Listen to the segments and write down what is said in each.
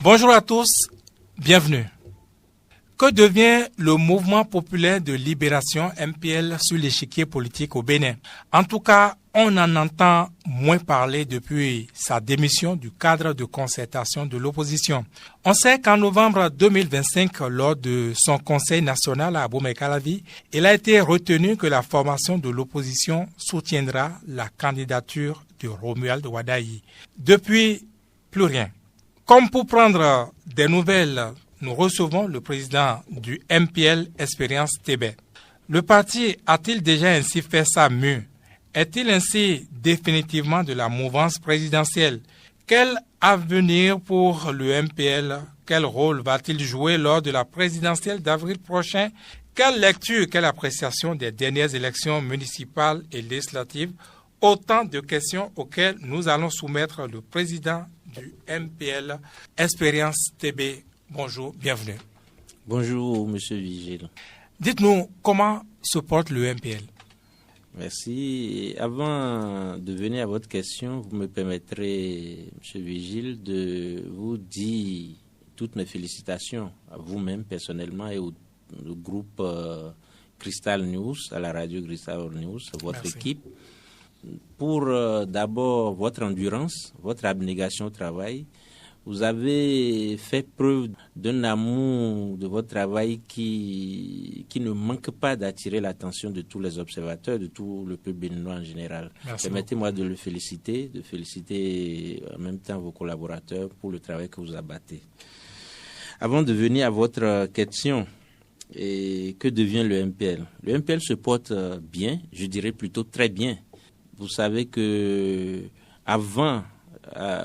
Bonjour à tous, bienvenue. Que devient le mouvement populaire de libération MPL sur l'échiquier politique au Bénin? En tout cas, on en entend moins parler depuis sa démission du cadre de concertation de l'opposition. On sait qu'en novembre 2025, lors de son conseil national à Abomey-Calavi, il a été retenu que la formation de l'opposition soutiendra la candidature de Romuald Wadayi. Depuis, plus rien. Comme pour prendre des nouvelles, nous recevons le président du MPL Expérience TB. Le parti a-t-il déjà ainsi fait sa mue? Est-il ainsi définitivement de la mouvance présidentielle? Quel avenir pour le MPL? Quel rôle va-t-il jouer lors de la présidentielle d'avril prochain? Quelle lecture, quelle appréciation des dernières élections municipales et législatives? Autant de questions auxquelles nous allons soumettre le président du MPL Expérience TB. Bonjour, bienvenue. Bonjour, Monsieur Vigile. Dites-nous, comment se porte le MPL? Merci. Avant de venir à votre question, vous me permettrez, Monsieur Vigile, de vous dire toutes mes félicitations à vous-même personnellement et au groupe Crystal News, à la radio Crystal News, à votre équipe, pour d'abord votre endurance, votre abnégation au travail. Vous avez fait preuve d'un amour de votre travail qui ne manque pas d'attirer l'attention de tous les observateurs, de tout le peuple béninois en général. Permettez-moi de féliciter en même temps vos collaborateurs pour le travail que vous abattez. Avant de venir à votre question, et que devient le MPL? Le MPL se porte bien, je dirais plutôt très bien. Vous savez que avant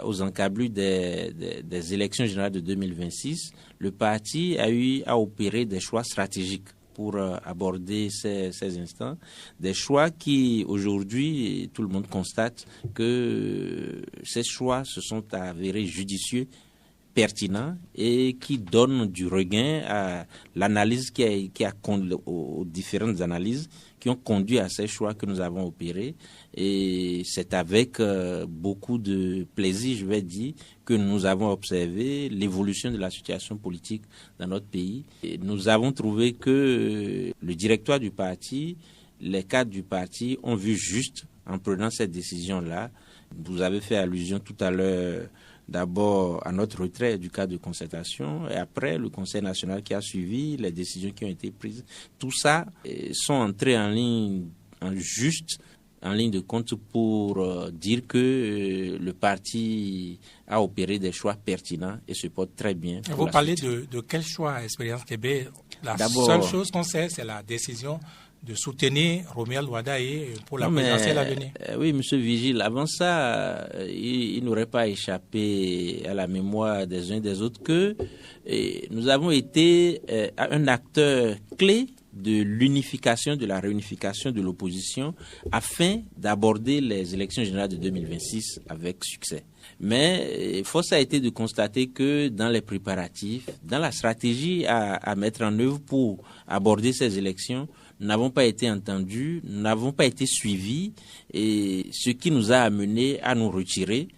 aux encablures des élections générales de 2026, le parti a eu à opérer des choix stratégiques pour aborder ces instants. Des choix qui, aujourd'hui, tout le monde constate que ces choix se sont avérés judicieux, pertinents et qui donnent du regain à l'analyse aux différentes analyses qui ont conduit à ces choix que nous avons opérés. Et c'est avec beaucoup de plaisir, je vais dire, que nous avons observé l'évolution de la situation politique dans notre pays. Et nous avons trouvé que le directoire du parti, les cadres du parti ont vu juste en prenant cette décision-là. Vous avez fait allusion tout à l'heure d'abord à notre retrait du cadre de concertation et après le Conseil national qui a suivi, les décisions qui ont été prises. Tout ça sont entrés en ligne de compte pour dire que le parti a opéré des choix pertinents et se porte très bien. Vous parlez de quel choix, Expérience TB? La seule chose qu'on sait, c'est la décision de soutenir Romuald Wadayi pour la présidentielle à venir. Oui, Monsieur Vigile, avant ça, il n'aurait pas échappé à la mémoire des uns et des autres que nous avons été un acteur clé de l'unification, de la réunification de l'opposition afin d'aborder les élections générales de 2026 avec succès. Mais force a été de constater que dans les préparatifs, dans la stratégie à mettre en œuvre pour aborder ces élections, nous n'avons pas été entendus, nous n'avons pas été suivis, et ce qui nous a amené à nous retirer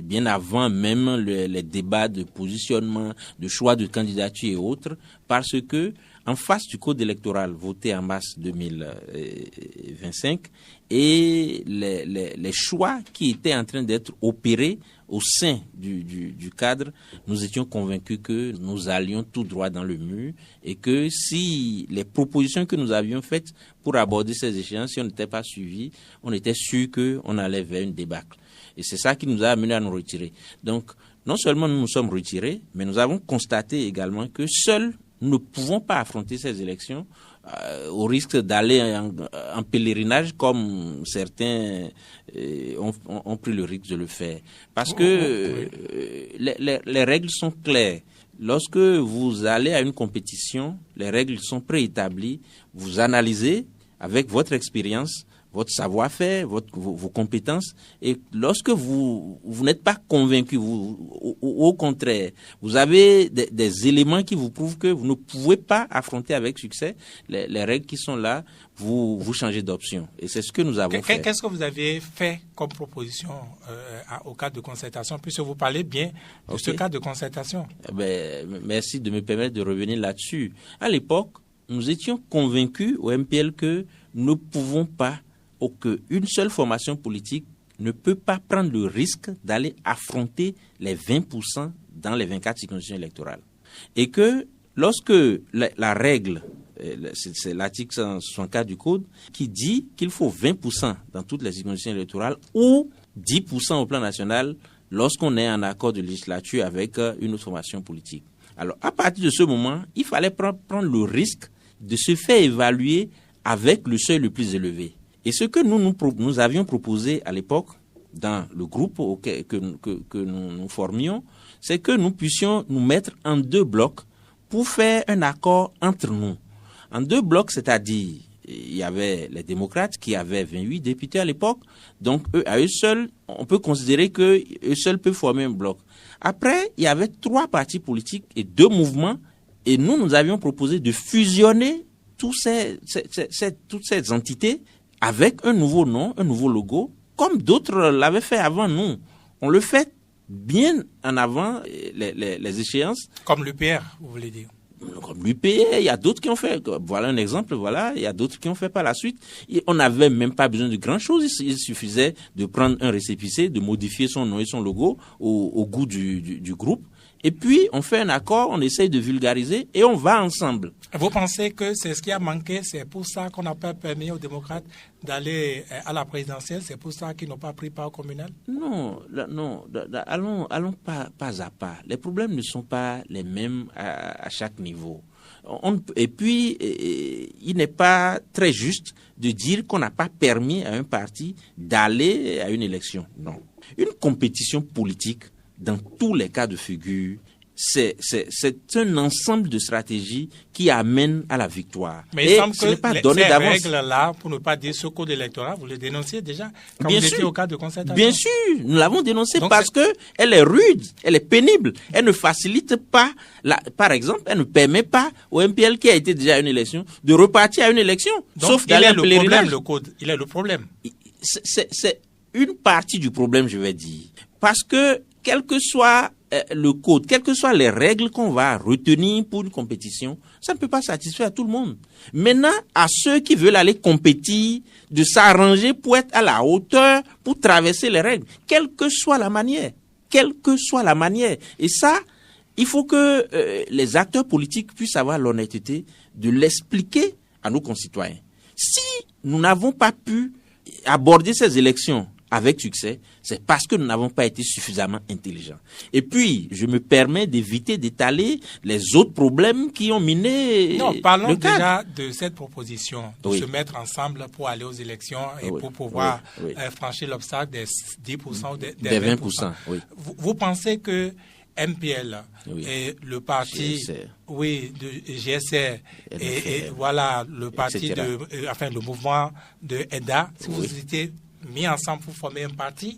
bien avant même les débats de positionnement, de choix de candidature et autres, parce que en face du code électoral voté en mars 2025 et les choix qui étaient en train d'être opérés au sein du cadre, nous étions convaincus que nous allions tout droit dans le mur et que si les propositions que nous avions faites pour aborder ces échéances, si on n'était pas suivis, on était sûr qu'on allait vers une débâcle. Et c'est ça qui nous a amené à nous retirer. Donc, non seulement nous nous sommes retirés, mais nous avons constaté également que seuls nous ne pouvons pas affronter ces élections au risque d'aller en pèlerinage comme certains ont pris le risque de le faire. Parce que les règles sont claires. Lorsque vous allez à une compétition, les règles sont préétablies. Vous analysez avec votre expérience, votre savoir-faire, vos compétences. Et lorsque vous n'êtes pas convaincu, au contraire, vous avez des éléments qui vous prouvent que vous ne pouvez pas affronter avec succès les règles qui sont là, vous changez d'option. Et c'est ce que nous avons fait. Qu'est-ce que vous avez fait comme proposition au cadre de concertation, puisque vous parlez bien de ce cadre de concertation? Merci de me permettre de revenir là-dessus. À l'époque, nous étions convaincus au MPL que nous ne pouvons pas, ou qu'une seule formation politique ne peut pas prendre le risque d'aller affronter les 20% dans les 24 circonscriptions électorales. Et que lorsque la règle, c'est l'article 164 du Code, qui dit qu'il faut 20% dans toutes les circonscriptions électorales ou 10% au plan national lorsqu'on est en accord de législature avec une autre formation politique. Alors, à partir de ce moment, il fallait prendre le risque de se faire évaluer avec le seuil le plus élevé. Et ce que nous avions proposé à l'époque, dans le groupe que nous formions, c'est que nous puissions nous mettre en 2 blocs pour faire un accord entre nous. En 2 blocs, c'est-à-dire, il y avait les démocrates qui avaient 28 députés à l'époque, donc à eux seuls, on peut considérer qu'eux seuls peuvent former un bloc. Après, il y avait 3 partis politiques et 2 mouvements, et nous avions proposé de fusionner toutes ces entités avec un nouveau nom, un nouveau logo, comme d'autres l'avaient fait avant nous. On le fait bien en avant les échéances. Comme l'UPR, vous voulez dire? Comme l'UPR, il y a d'autres qui ont fait. Voilà un exemple, il y a d'autres qui ont fait par la suite. Et on n'avait même pas besoin de grand-chose. Il suffisait de prendre un récépissé, de modifier son nom et son logo au goût du groupe. Et puis, on fait un accord, on essaye de vulgariser et on va ensemble. Vous pensez que c'est ce qui a manqué, c'est pour ça qu'on n'a pas permis aux démocrates d'aller à la présidentielle, c'est pour ça qu'ils n'ont pas pris part au communal? Non, allons pas à pas. Les problèmes ne sont pas les mêmes à chaque niveau. Et puis, il n'est pas très juste de dire qu'on n'a pas permis à un parti d'aller à une élection. Non. Une compétition politique, dans tous les cas de figure, c'est un ensemble de stratégies qui amènent à la victoire. Mais il semble que ces règles-là, pour ne pas dire ce code électoral, vous les dénonciez déjà quand vous étiez au cadre de concertation? Bien sûr, nous l'avons dénoncé parce qu'elle est rude, elle est pénible, elle ne facilite pas, par exemple, elle ne permet pas au MPL qui a été déjà à une élection de repartir à une élection, donc, sauf d'aller en pèlerinage. Le code, il est le problème. C'est une partie du problème, je vais dire. Parce que quel que soit le code, quelles que soient les règles qu'on va retenir pour une compétition, ça ne peut pas satisfaire tout le monde. Maintenant, à ceux qui veulent aller compétir, de s'arranger pour être à la hauteur, pour traverser les règles, quelle que soit la manière. Quelle que soit la manière. Et ça, il faut que les acteurs politiques puissent avoir l'honnêteté de l'expliquer à nos concitoyens. Si nous n'avons pas pu aborder ces élections avec succès, c'est parce que nous n'avons pas été suffisamment intelligents. Et puis, je me permets d'éviter d'étaler les autres problèmes qui ont miné le cadre. Non, parlons déjà de cette proposition, de se mettre ensemble pour aller aux élections et pour pouvoir franchir l'obstacle des 10% ou des 20%. Vous pensez que MPL et le parti de GSR et voilà le parti le mouvement de EDA, si vous étiez mis ensemble pour former un parti,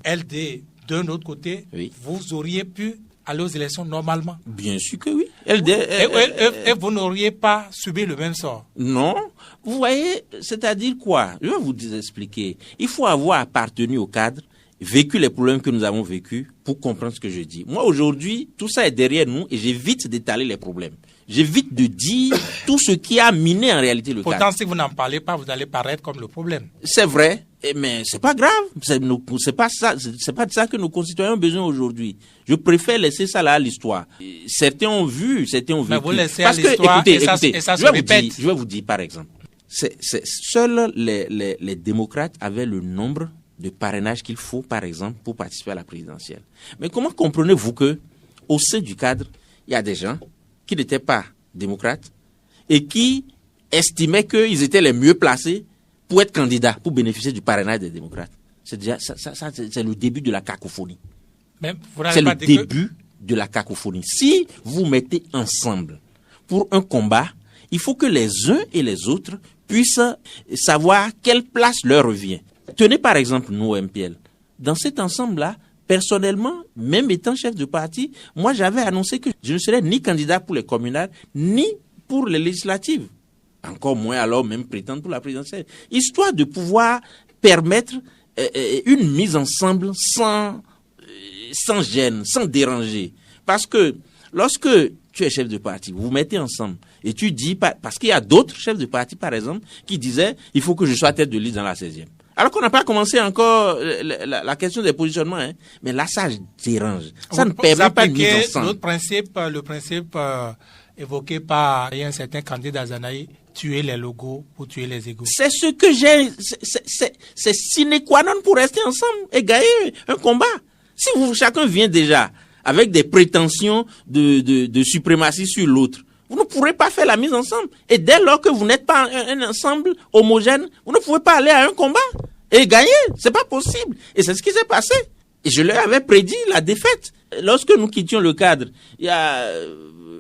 LD d'un autre côté, vous auriez pu aller aux élections normalement? Bien sûr que oui. Et vous n'auriez pas subi le même sort? Non. Vous voyez, c'est-à-dire quoi? Je vais vous expliquer. Il faut avoir appartenu au cadre, vécu les problèmes que nous avons vécus pour comprendre ce que je dis. Moi, aujourd'hui, tout ça est derrière nous et j'évite d'étaler les problèmes. J'évite de dire tout ce qui a miné en réalité le cadre. Pourtant, si vous n'en parlez pas, vous allez paraître comme le problème. C'est vrai, mais c'est pas grave. C'est pas ça, c'est pas de ça que nos concitoyens ont besoin aujourd'hui. Je préfère laisser ça là à l'histoire. Certains ont vu, certains ont vécu. Mais vous laissez à l'histoire et ça se répète. Je vais vous dire, par exemple, seuls les démocrates avaient le nombre de parrainage qu'il faut, par exemple, pour participer à la présidentielle. Mais comment comprenez-vous que, au sein du cadre, il y a des gens qui n'étaient pas démocrates et qui estimaient qu'ils étaient les mieux placés pour être candidats, pour bénéficier du parrainage des démocrates? C'est déjà c'est le début de la cacophonie. C'est le début de la cacophonie. Si vous mettez ensemble pour un combat, il faut que les uns et les autres puissent savoir quelle place leur revient. Tenez par exemple nous, MPL. Dans cet ensemble-là, personnellement, même étant chef de parti, moi j'avais annoncé que je ne serais ni candidat pour les communales, ni pour les législatives. Encore moins alors même prétendre pour la présidentielle. Histoire de pouvoir permettre une mise ensemble sans gêne, sans déranger. Parce que lorsque tu es chef de parti, vous vous mettez ensemble et tu dis, parce qu'il y a d'autres chefs de parti par exemple, qui disaient il faut que je sois tête de liste dans la 16e. Alors qu'on n'a pas commencé encore la question des positionnements, hein. Mais là ça dérange. Ça ne permet pas de mise ensemble. Le principe évoqué par un certain candidat Zanaï, tuer les logos pour tuer les égos. C'est ce que c'est sine qua non pour rester ensemble et gagner un combat. Si chacun vient déjà avec des prétentions de suprématie sur l'autre, vous ne pourrez pas faire la mise ensemble. Et dès lors que vous n'êtes pas un ensemble homogène, vous ne pouvez pas aller à un combat et gagner. C'est pas possible. Et c'est ce qui s'est passé. Et je leur avais prédit la défaite. Lorsque nous quittions le cadre, il y a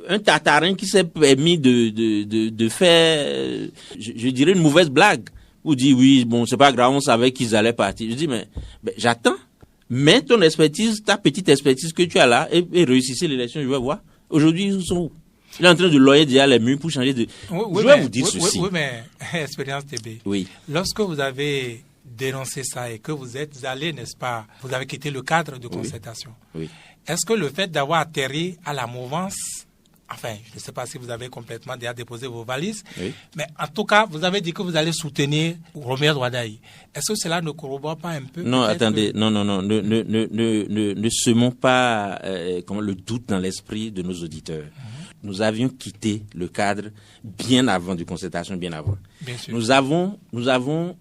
un Tatarin qui s'est permis de faire, je dirais, une mauvaise blague. Vous dit oui, bon, c'est pas grave, on savait qu'ils allaient partir. Je dis, mais j'attends. Mets ton expertise, ta petite expertise que tu as là, et réussissez l'élection, je vais voir. Aujourd'hui, ils sont où? Il est en train de loyer déjà les murs pour changer de... Oui, je vais vous dire ceci. Oui, mais expérience TB. Oui. Lorsque vous avez dénoncé ça et que vous êtes allé, n'est-ce pas, vous avez quitté le cadre de concertation. Oui. Est-ce que le fait d'avoir atterri à la mouvance, enfin, je ne sais pas si vous avez complètement déjà déposé vos valises, oui, mais en tout cas, vous avez dit que vous allez soutenir Romuald Wardai. Est-ce que cela ne corrobore pas un peu? Non, attendez, non, ne semons pas le doute dans l'esprit de nos auditeurs. Nous avions quitté le cadre bien avant de concertation, bien avant. Bien sûr. Nous avons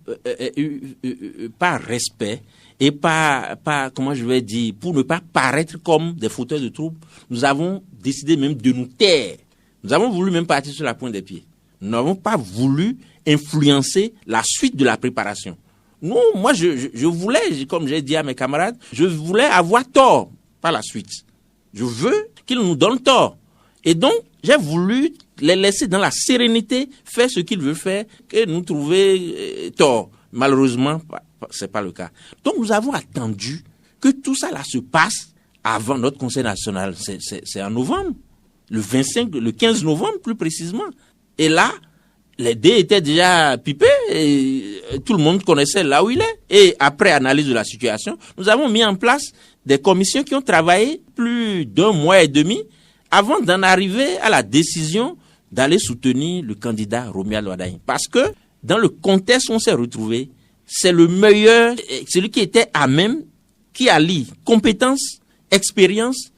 par respect et pas comment je vais dire, pour ne pas paraître comme des fauteurs de troubles, nous avons décidé même de nous taire. Nous avons voulu même partir sur la pointe des pieds. Nous n'avons pas voulu influencer la suite de la préparation. Non, moi je voulais, comme j'ai dit à mes camarades, je voulais avoir tort par la suite. Je veux qu'ils nous donnent tort. Et donc, j'ai voulu les laisser dans la sérénité faire ce qu'ils veulent faire, que nous trouver tort. Malheureusement, c'est pas le cas. Donc, nous avons attendu que tout ça là se passe avant notre conseil national. C'est en novembre, le 15 novembre plus précisément. Et là, les dés étaient déjà pipés et tout le monde connaissait là où il est. Et après analyse de la situation, nous avons mis en place des commissions qui ont travaillé plus d'1 mois et demi avant d'en arriver à la décision d'aller soutenir le candidat Romuald Wardai. Parce que dans le contexte où on s'est retrouvé, c'est le meilleur, celui qui était à même, qui allie compétences, expérience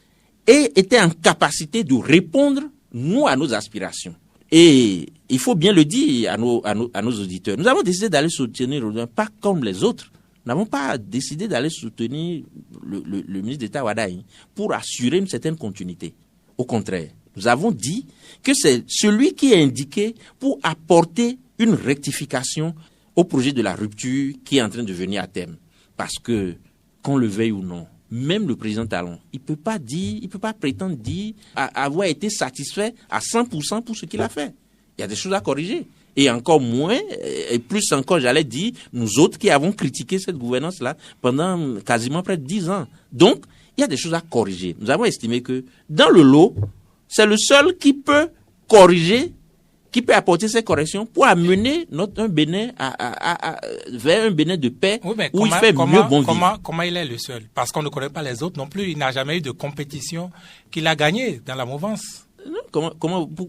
et était en capacité de répondre, nous, à nos aspirations. Et il faut bien le dire à nos auditeurs. Nous avons décidé d'aller soutenir Romuald, pas comme les autres. Nous n'avons pas décidé d'aller soutenir le ministre d'État Wardai pour assurer une certaine continuité. Au contraire, nous avons dit que c'est celui qui est indiqué pour apporter une rectification au projet de la rupture qui est en train de venir à terme. Parce que, qu'on le veuille ou non, même le président Talon, il peut pas prétendre dire avoir été satisfait à 100% pour ce qu'il a fait. Il y a des choses à corriger. Et encore moins, et plus encore, j'allais dire, nous autres qui avons critiqué cette gouvernance-là pendant quasiment près de 10 ans. Donc, il y a des choses à corriger. Nous avons estimé que dans le lot, c'est le seul qui peut corriger, qui peut apporter ces corrections pour amener un Bénin vers un Bénin de paix, oui, où il fait mieux bon vivre. Comment il est le seul? Parce qu'on ne connaît pas les autres non plus. Il n'a jamais eu de compétition qu'il a gagnée dans la mouvance. Non,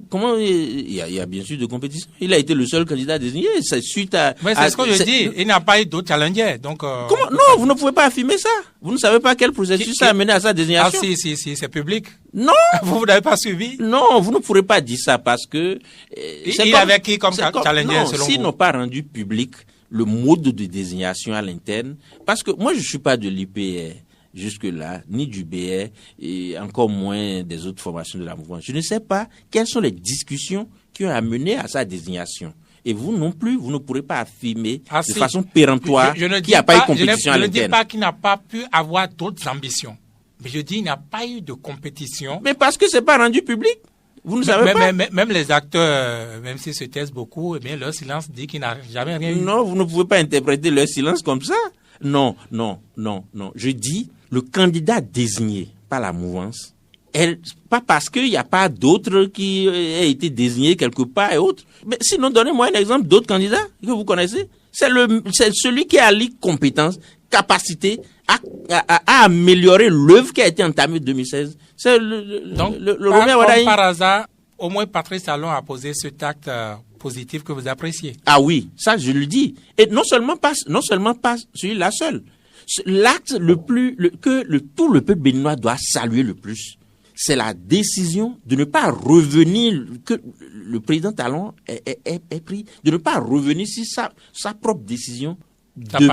comment il y a bien sûr de compétition. Il a été le seul candidat désigné. C'est suite à. Mais c'est ce que je dis. Il n'a pas eu d'autres challengers. Donc. Comment? Non, vous ne pouvez pas affirmer ça. Vous ne savez pas quel processus ça a mené à sa désignation. Ah si, c'est public. Non. Vous n'avez pas suivi. Non, vous ne pourrez pas dire ça parce que. Il avait qui comme challenger selon vous? S'ils n'ont pas rendu public le mode de désignation à l'interne, parce que moi je suis pas de l'IPR. Jusque-là, ni du BR, et encore moins des autres formations de la mouvance. Je ne sais pas quelles sont les discussions qui ont amené à sa désignation. Et vous non plus, vous ne pourrez pas affirmer de façon péremptoire qu'il n'y a pas eu de compétition à l'interne. Je ne dis pas qu'il n'a pas pu avoir d'autres ambitions. Mais je dis qu'il n'y a pas eu de compétition. Mais parce que ce n'est pas rendu public. Vous ne savez pas. Même les acteurs, même s'ils se taisent beaucoup, eh bien, leur silence dit qu'il n'a jamais rien eu. Non, vous ne pouvez pas interpréter leur silence comme ça. Non. Je dis, le candidat désigné par la mouvance, pas parce qu'il n'y a pas d'autres qui aient été désignés quelque part et autres. Mais sinon, donnez-moi un exemple d'autres candidats que vous connaissez. C'est celui qui a les compétences, capacité à améliorer l'œuvre qui a été entamée en 2016. C'est le Romain Wadaï. Par hasard, au moins Patrice Talon a posé cet acte positif que vous appréciez. Ah oui, ça je le dis. Et non seulement pas celui-là seul. L'acte que tout le peuple béninois doit saluer le plus, c'est la décision de ne pas revenir, que le président Talon ait pris, de ne pas revenir sur sa propre décision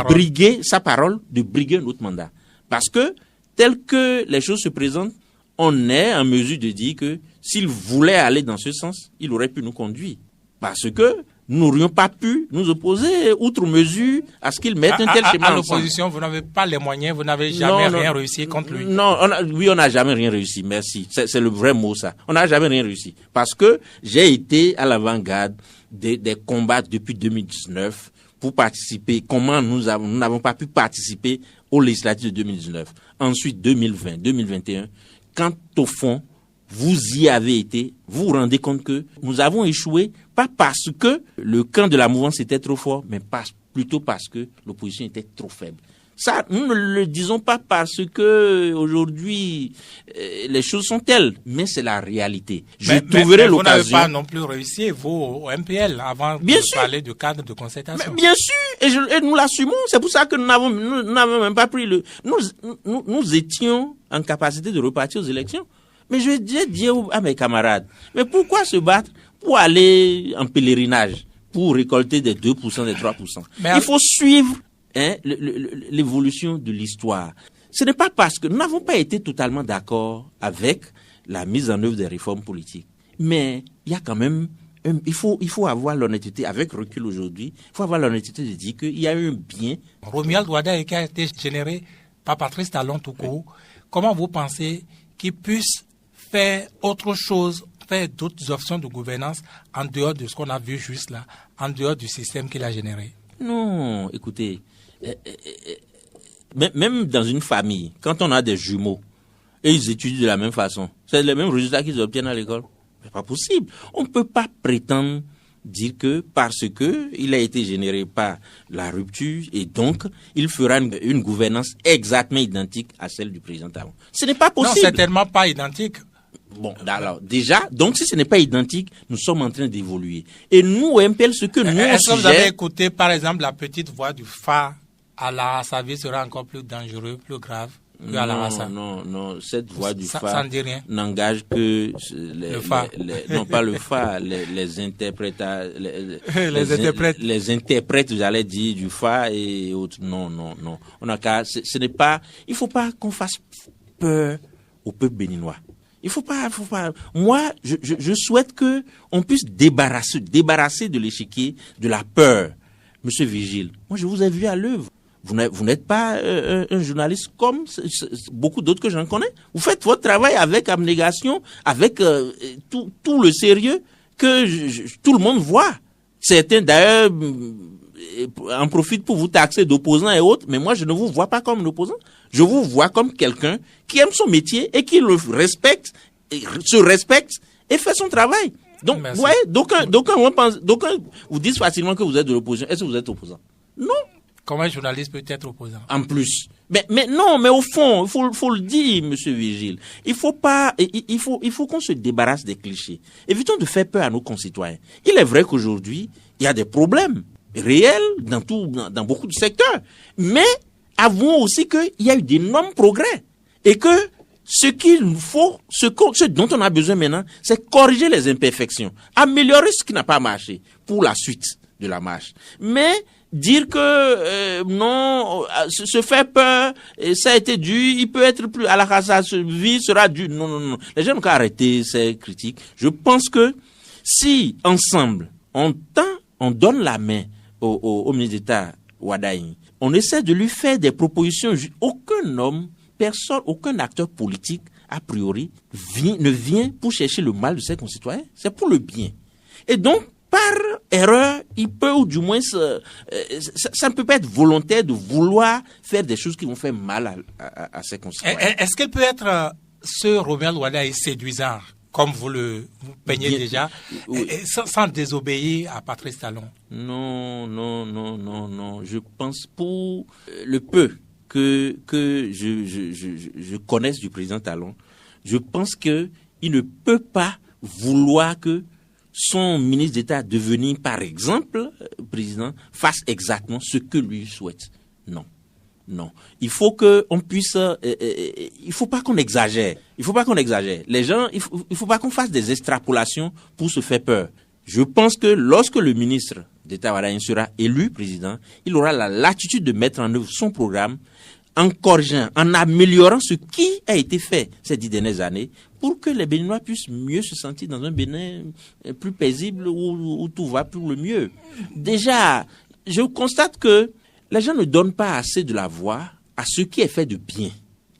briguer sa parole, de briguer un autre mandat. Parce que, tel que les choses se présentent, on est en mesure de dire que s'il voulait aller dans ce sens, il aurait pu nous conduire. Parce que nous n'aurions pas pu nous opposer outre mesure à ce qu'il mette un tel schéma à l'opposition, vous n'avez pas les moyens, vous n'avez jamais rien réussi contre lui. Non, on n'a jamais rien réussi, merci. C'est le vrai mot, ça. On n'a jamais rien réussi. Parce que j'ai été à l'avant-garde des combats depuis 2019 pour participer. Comment nous n'avons pas pu participer aux législatives de 2019. Ensuite, 2020, 2021, quand au fond, vous y avez été, vous vous rendez compte que nous avons échoué, pas parce que le camp de la mouvance était trop fort, mais plutôt parce que l'opposition était trop faible. Ça, nous ne le disons pas parce que aujourd'hui les choses sont telles, mais c'est la réalité. Je trouverai l'occasion. Vous n'avez pas non plus réussi, vous, au MPL, avant de parler de cadre de concertation. Mais bien sûr, et nous l'assumons. C'est pour ça que nous n'avons même pas pris nous étions en capacité de repartir aux élections. Mais je dis à mes camarades, mais pourquoi se battre pour aller en pèlerinage, pour récolter des 2%, des 3%? Il faut suivre l'évolution de l'histoire. Ce n'est pas parce que nous n'avons pas été totalement d'accord avec la mise en œuvre des réformes politiques. Mais il y a quand même, il faut avoir l'honnêteté, avec recul aujourd'hui, il faut avoir l'honnêteté de dire qu'il y a eu un bien. Romuald Wadaï qui a été généré par Patrice Talon tout court, comment vous pensez qu'il puisse faire autre chose, faire d'autres options de gouvernance en dehors de ce qu'on a vu juste là, en dehors du système qu'il a généré? Non, écoutez, même dans une famille, quand on a des jumeaux et ils étudient de la même façon, c'est les mêmes résultats qu'ils obtiennent à l'école. C'est pas possible. On ne peut pas prétendre dire que parce que il a été généré par la rupture et donc il fera une gouvernance exactement identique à celle du président Talon. Ce n'est pas possible. Non, certainement pas identique. Bon, alors, déjà, donc si ce n'est pas identique, nous sommes en train d'évoluer. Et nous, au MPL, ce que nous Est-ce que vous avez écouté, par exemple, la petite voix du phare à la sa vie sera encore plus dangereux, plus grave que à la Non, cette voix du phare ça ne dit rien. n'engage que le phare. Non, pas le phare, les interprètes, les interprètes, j'allais dire, du phare et autres. Non. On a qu'à, ce n'est pas, il faut pas qu'on fasse peur au peuple béninois. Il faut pas. Moi, je souhaite que on puisse débarrasser de l'échiquier de la peur. Monsieur Vigile, moi je vous ai vu à l'œuvre. Vous n'êtes pas un journaliste comme beaucoup d'autres que j'en connais. Vous faites votre travail avec abnégation, avec tout le sérieux que tout le monde voit. Certains d'ailleurs en profitent pour vous taxer d'opposants et autres, mais moi je ne vous vois pas comme un opposant. Je vous vois comme quelqu'un qui aime son métier et qui le respecte, se respecte et fait son travail. Donc, vous voyez, d'aucuns vous disent facilement que vous êtes de l'opposition. Est-ce que vous êtes opposant? Non. Comment un journaliste peut être opposant? En plus. Mais non, mais au fond, il faut le dire, monsieur Vigile. Il faut qu'on se débarrasse des clichés. Évitons de faire peur à nos concitoyens. Il est vrai qu'aujourd'hui, il y a des problèmes réels dans beaucoup de secteurs. Mais avouons aussi qu'il y a eu d'énormes progrès. Et que ce qu'il faut, ce dont on a besoin maintenant, c'est corriger les imperfections. Améliorer ce qui n'a pas marché pour la suite de la marche. Mais dire que non, se faire peur, ça a été dû, il peut être plus à la sa vie sera dû. Non. Les gens n'ont qu'à arrêter ces critiques. Je pense que si ensemble on donne la main au ministre d'État Wadaï, on essaie de lui faire des propositions. Aucun homme, personne, aucun acteur politique a priori, ne vient pour chercher le mal de ses concitoyens, c'est pour le bien. Et donc, par erreur, il peut, ou du moins, ça ne peut pas être volontaire de vouloir faire des choses qui vont faire mal à ses concitoyens. Est-ce qu'elle peut être, ce Romuald Wadaye, séduisant, comme vous peignez déjà, oui. sans désobéir à Patrice Talon? Non. Je pense pour le peu que je connaisse du président Talon, je pense qu'il ne peut pas vouloir que son ministre d'État devenir, par exemple, président, fasse exactement ce que lui souhaite. Non. Il faut qu'on puisse, il faut pas qu'on exagère. Les gens, il faut pas qu'on fasse des extrapolations pour se faire peur. Je pense que lorsque le ministre d'État Wadaye sera élu président, il aura la latitude de mettre en œuvre son programme en corrigeant, en améliorant ce qui a été fait ces 10 dernières années pour que les Béninois puissent mieux se sentir dans un Bénin plus paisible où tout va pour le mieux. Déjà, je constate que les gens ne donnent pas assez de la voix à ce qui est fait de bien,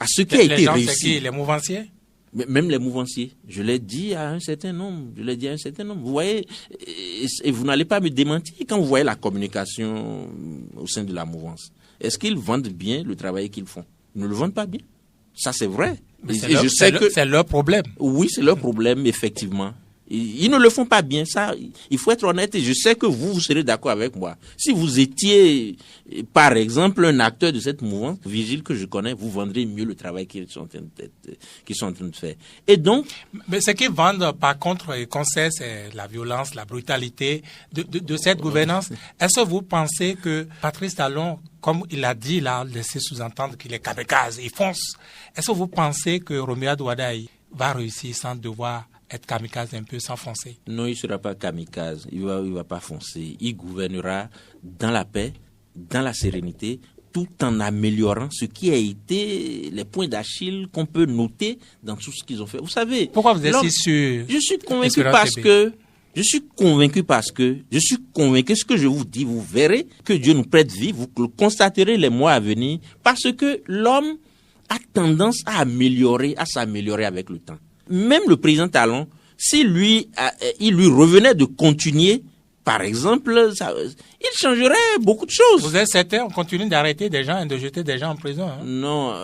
à ce qui a été réussi. C'est qui, les mouvanciers? Même les mouvanciers. Je l'ai dit à un certain nombre. Vous voyez, et vous n'allez pas me démentir quand vous voyez la communication au sein de la mouvance. Est-ce qu'ils vendent bien le travail qu'ils font? Ils ne le vendent pas bien. Ça, c'est vrai. C'est leur problème. Oui, c'est leur problème, effectivement. Ils ne le font pas bien, ça. Il faut être honnête et je sais que vous serez d'accord avec moi. Si vous étiez, par exemple, un acteur de cette mouvance, Vigile que je connais, vous vendrez mieux le travail qu'ils sont en train de faire. Et donc... Mais ce qu'ils vendent, par contre, et qu'on sait, c'est la violence, la brutalité de cette gouvernance. Est-ce que vous pensez que Patrice Talon, comme il a dit là, laissé sous-entendre qu'il est kamikaze, il fonce. Est-ce que vous pensez que Romuald Wadaye va réussir sans devoir être kamikaze un peu, sans foncer? Non, il ne sera pas kamikaze. Il va pas foncer. Il gouvernera dans la paix, dans la sérénité, tout en améliorant ce qui a été les points d'Achille qu'on peut noter dans tout ce qu'ils ont fait. Vous savez... Pourquoi vous êtes si sûr? Je suis convaincu parce que ce que je vous dis, vous verrez que Dieu nous prête vie, vous le constaterez les mois à venir, parce que l'homme a tendance à s'améliorer avec le temps. Même le président Talon, si il lui revenait de continuer, par exemple, il changerait beaucoup de choses. Vous êtes certain, on continue d'arrêter des gens et de jeter des gens en prison? Non,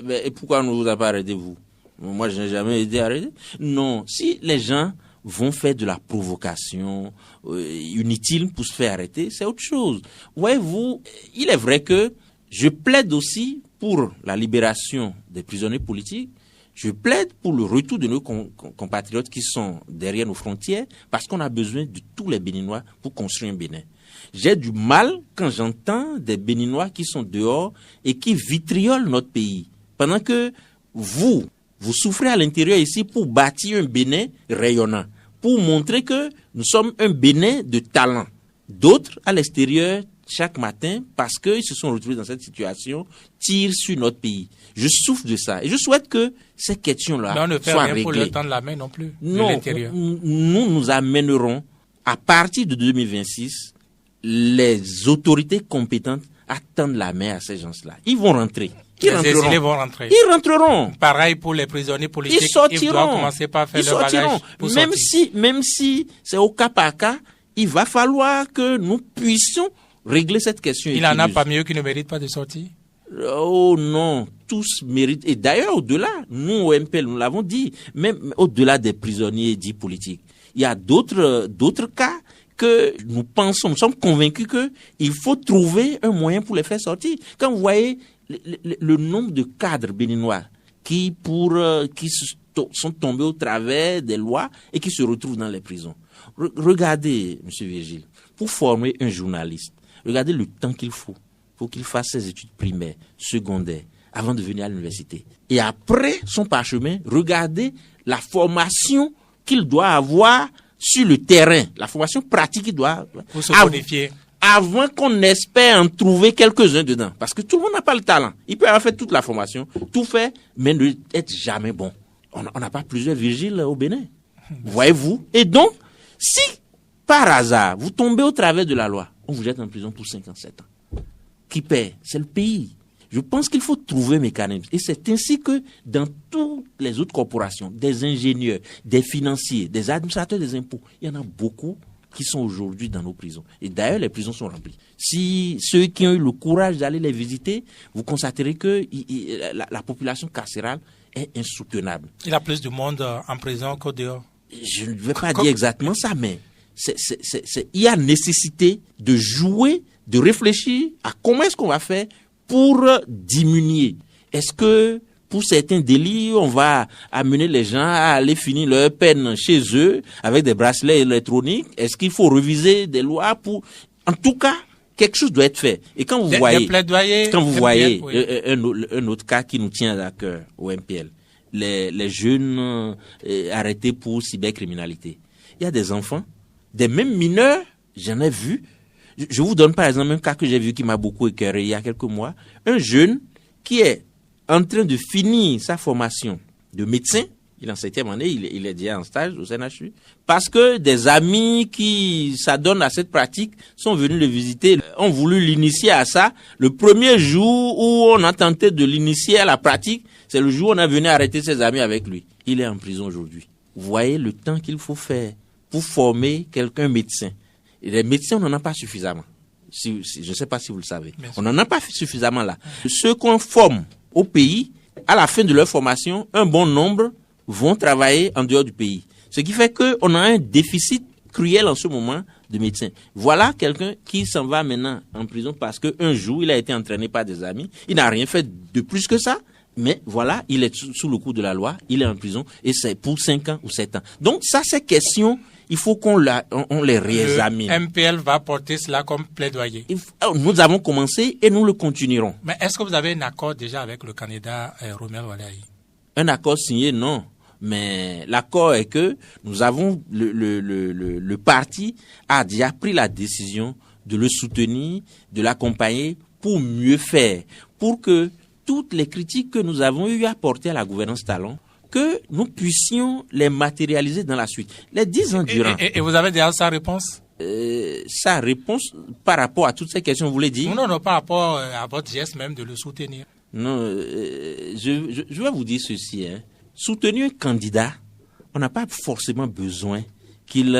et pourquoi on ne vous a pas arrêté, vous? Moi, je n'ai jamais été arrêté. Non, si les gens vont faire de la provocation inutile pour se faire arrêter, c'est autre chose. Voyez-vous, il est vrai que je plaide aussi pour la libération des prisonniers politiques. Je plaide pour le retour de nos compatriotes qui sont derrière nos frontières parce qu'on a besoin de tous les Béninois pour construire un Bénin. J'ai du mal quand j'entends des Béninois qui sont dehors et qui vitriolent notre pays. Pendant que vous souffrez à l'intérieur ici pour bâtir un Bénin rayonnant, pour montrer que nous sommes un Bénin de talent. D'autres, à l'extérieur, chaque matin, parce qu'ils se sont retrouvés dans cette situation, tirent sur notre pays. Je souffre de ça. Et je souhaite que ces questions-là soient réglées. Mais on ne fait rien pour le temps de la main non plus, non, de l'intérieur. Nous amènerons, à partir de 2026, les autorités compétentes à tendre la main à ces gens-là. Ils vont rentrer. Les exilés vont rentrer. Ils rentreront. Pareil pour les prisonniers politiques. Ils sortiront. Ils doivent commencer par faire leur bagage pour sortir. Même si c'est au cas par cas, il va falloir que nous puissions régler cette question. Il n'en a pas mieux qui ne méritent pas de sortir? Oh non, tous méritent. Et d'ailleurs, au-delà, nous, au MPL, nous l'avons dit, même au-delà des prisonniers dits politiques, il y a d'autres cas que nous sommes convaincus qu'il faut trouver un moyen pour les faire sortir. Quand vous voyez le nombre de cadres béninois qui sont tombés au travers des lois et qui se retrouvent dans les prisons. Regardez, M. Virgile, pour former un journaliste, regardez le temps qu'il faut pour qu'il fasse ses études primaires, secondaires, avant de venir à l'université. Et après son parchemin, regardez la formation qu'il doit avoir sur le terrain, la formation pratique qu'il doit avoir. Pour se bonifier. Avant qu'on espère en trouver quelques-uns dedans. Parce que tout le monde n'a pas le talent. Il peut avoir fait toute la formation, tout fait, mais ne être jamais bon. On n'a pas plusieurs Virgiles au Bénin. Voyez-vous? Et donc, si, par hasard, vous tombez au travers de la loi, on vous jette en prison pour 57 ans. Qui paie? C'est le pays. Je pense qu'il faut trouver un mécanisme. Et c'est ainsi que dans toutes les autres corporations, des ingénieurs, des financiers, des administrateurs des impôts, il y en a beaucoup qui sont aujourd'hui dans nos prisons. Et d'ailleurs, les prisons sont remplies. Si ceux qui ont eu le courage d'aller les visiter, vous constaterez que la population carcérale est insoutenable. Il y a plus de monde en prison qu'au dehors. Je ne vais pas dire exactement ça, mais il y a nécessité de jouer, de réfléchir à comment est-ce qu'on va faire pour diminuer. Est-ce que pour certains délits, on va amener les gens à aller finir leur peine chez eux avec des bracelets électroniques? Est-ce qu'il faut réviser des lois pour... En tout cas, quelque chose doit être fait. Et quand vous voyez un autre cas qui nous tient à cœur au MPL, les jeunes arrêtés pour cybercriminalité. Il y a des enfants, des mêmes mineurs, j'en ai vu. Je vous donne par exemple un cas que j'ai vu qui m'a beaucoup écœuré il y a quelques mois. Un jeune qui est en train de finir sa formation de médecin, il est en 7e année, il est déjà en stage au CNHU, parce que des amis qui s'adonnent à cette pratique sont venus le visiter, ont voulu l'initier à ça. Le premier jour où on a tenté de l'initier à la pratique, c'est le jour où on a venu arrêter ses amis avec lui. Il est en prison aujourd'hui. Vous voyez le temps qu'il faut faire pour former quelqu'un médecin. Et les médecins, on n'en a pas suffisamment. Je ne sais pas si vous le savez. On n'en a pas suffisamment là. Ceux qu'on forme au pays, à la fin de leur formation, un bon nombre vont travailler en dehors du pays. Ce qui fait qu'on a un déficit cruel en ce moment de médecins. Voilà quelqu'un qui s'en va maintenant en prison parce qu'un jour, il a été entraîné par des amis. Il n'a rien fait de plus que ça. Mais voilà, il est sous le coup de la loi, il est en prison et c'est pour 5 ans ou 7 ans. Donc ça, c'est question, il faut qu'on les réexamine. Le MPL va porter cela comme plaidoyer. Nous avons commencé et nous le continuerons. Mais est-ce que vous avez un accord déjà avec le candidat Romel Wardani? Un accord signé, non. Mais l'accord est que nous avons, le parti a déjà pris la décision de le soutenir, de l'accompagner pour mieux faire, pour que toutes les critiques que nous avons eu à porter à la gouvernance Talon, que nous puissions les matérialiser dans la suite. Les 10 ans durant. Et vous avez déjà sa réponse? Sa réponse par rapport à toutes ces questions, vous voulez dire? Non, par rapport à votre geste même de le soutenir. Non, je vais vous dire ceci. Soutenir un candidat, on n'a pas forcément besoin qu'il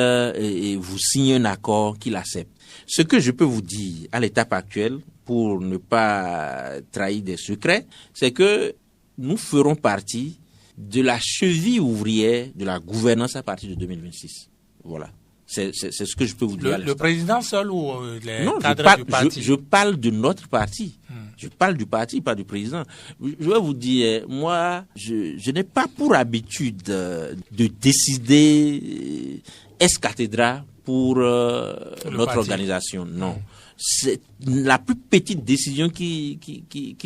vous signe un accord qu'il accepte. Ce que je peux vous dire à l'étape actuelle, pour ne pas trahir des secrets, c'est que nous ferons partie de la cheville ouvrière de la gouvernance à partir de 2026. Voilà. C'est ce que je peux vous dire. Le président seul ou les cadres du parti? Je parle de notre parti. Je parle du parti, pas du président. Je vais vous dire, moi, je n'ai pas pour habitude de décider ex-cathedra pour notre organisation. Non. C'est la plus petite décision qui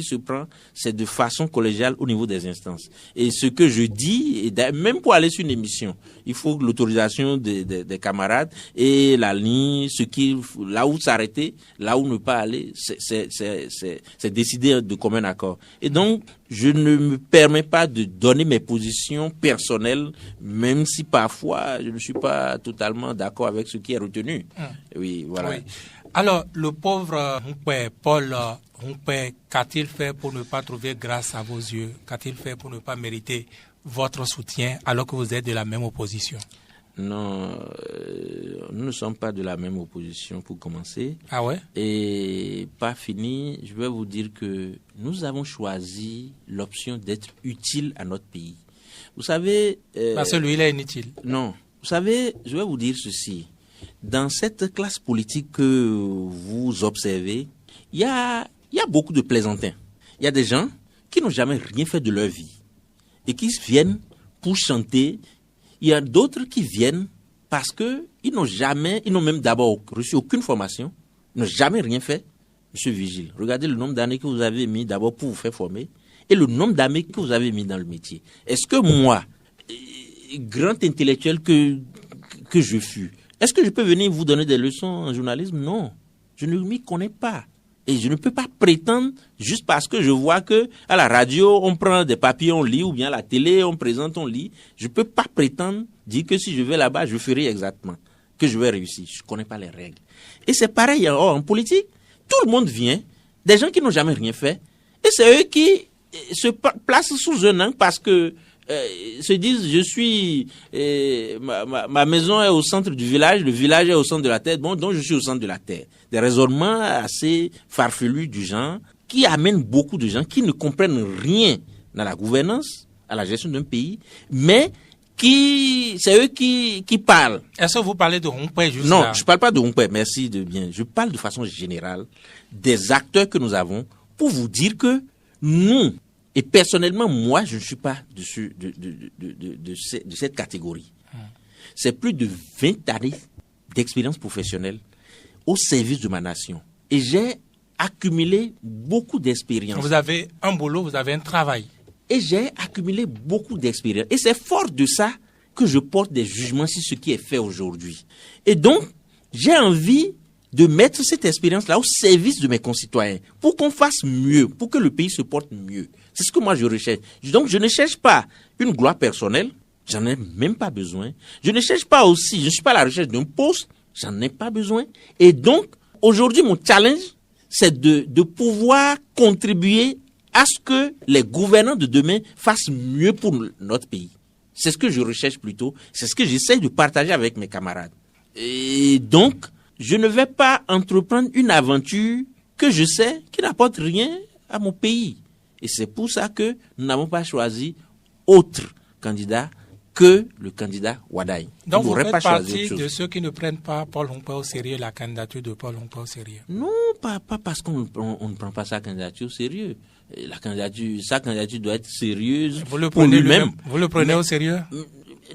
se prend, c'est de façon collégiale au niveau des instances. Et ce que je dis, et même pour aller sur une émission, il faut l'autorisation des camarades et la ligne, là où s'arrêter, là où ne pas aller, c'est décidé de commun accord. Et donc, je ne me permets pas de donner mes positions personnelles, même si parfois je ne suis pas totalement d'accord avec ce qui est retenu. Oui, voilà. Oui. Alors, le pauvre Paul Hunkwe, qu'a-t-il fait pour ne pas trouver grâce à vos yeux? Qu'a-t-il fait pour ne pas mériter votre soutien alors que vous êtes de la même opposition? Non, nous ne sommes pas de la même opposition pour commencer. Ah ouais? Et pas fini, je vais vous dire que nous avons choisi l'option d'être utile à notre pays. Vous savez... Parce que lui, il est inutile. Non. Vous savez, je vais vous dire ceci. Dans cette classe politique que vous observez, il y a beaucoup de plaisantins. Il y a des gens qui n'ont jamais rien fait de leur vie et qui viennent pour chanter. Il y a d'autres qui viennent parce qu'ils n'ont même d'abord reçu aucune formation, ils n'ont jamais rien fait. Monsieur Vigile, regardez le nombre d'années que vous avez mis d'abord pour vous faire former et le nombre d'années que vous avez mis dans le métier. Est-ce que moi, grand intellectuel que je fus, est-ce que je peux venir vous donner des leçons en journalisme? Non, je ne m'y connais pas. Et je ne peux pas prétendre, juste parce que je vois que à la radio, on prend des papiers, on lit, ou bien à la télé, on présente, on lit. Je ne peux pas prétendre dire que si je vais là-bas, je ferai exactement, que je vais réussir. Je ne connais pas les règles. Et c'est pareil en politique. Tout le monde vient, des gens qui n'ont jamais rien fait, Et c'est eux qui se placent sous un angle parce que se disent ma maison est au centre du village, le village est au centre de la terre, bon, donc je suis au centre de la terre. Des raisonnements assez farfelus du genre qui amènent beaucoup de gens qui ne comprennent rien dans la gouvernance, à la gestion d'un pays, mais c'est eux qui parlent. Est-ce que vous parlez de Rompuy juste Non, là? je parle pas de Rompuy, merci de bien. Je parle de façon générale des acteurs que nous avons pour vous dire que nous, et personnellement, moi, je ne suis pas de cette catégorie. C'est plus de 20 années d'expérience professionnelle au service de ma nation. Et j'ai accumulé beaucoup d'expérience. Vous avez un boulot, vous avez un travail. Et j'ai accumulé beaucoup d'expérience. Et c'est fort de ça que je porte des jugements sur ce qui est fait aujourd'hui. Et donc, j'ai envie de mettre cette expérience-là au service de mes concitoyens pour qu'on fasse mieux, pour que le pays se porte mieux. C'est ce que moi je recherche. Donc, je ne cherche pas une gloire personnelle, j'en ai même pas besoin. Je ne cherche pas aussi, je ne suis pas à la recherche d'un poste, j'en ai pas besoin. Et donc, aujourd'hui, mon challenge, c'est de pouvoir contribuer à ce que les gouvernants de demain fassent mieux pour notre pays. C'est ce que je recherche plutôt, c'est ce que j'essaie de partager avec mes camarades. Et donc, je ne vais pas entreprendre une aventure que je sais qui n'apporte rien à mon pays. Et c'est pour ça que nous n'avons pas choisi autre candidat que le candidat Wadaye. Donc vous faites partie de ceux qui ne prennent pas Paul Rompuy au sérieux, la candidature de Paul Rompuy au sérieux? Non, pas parce qu'on ne prend pas sa candidature au sérieux. Sa candidature doit être sérieuse pour lui-même. Vous le prenez au sérieux?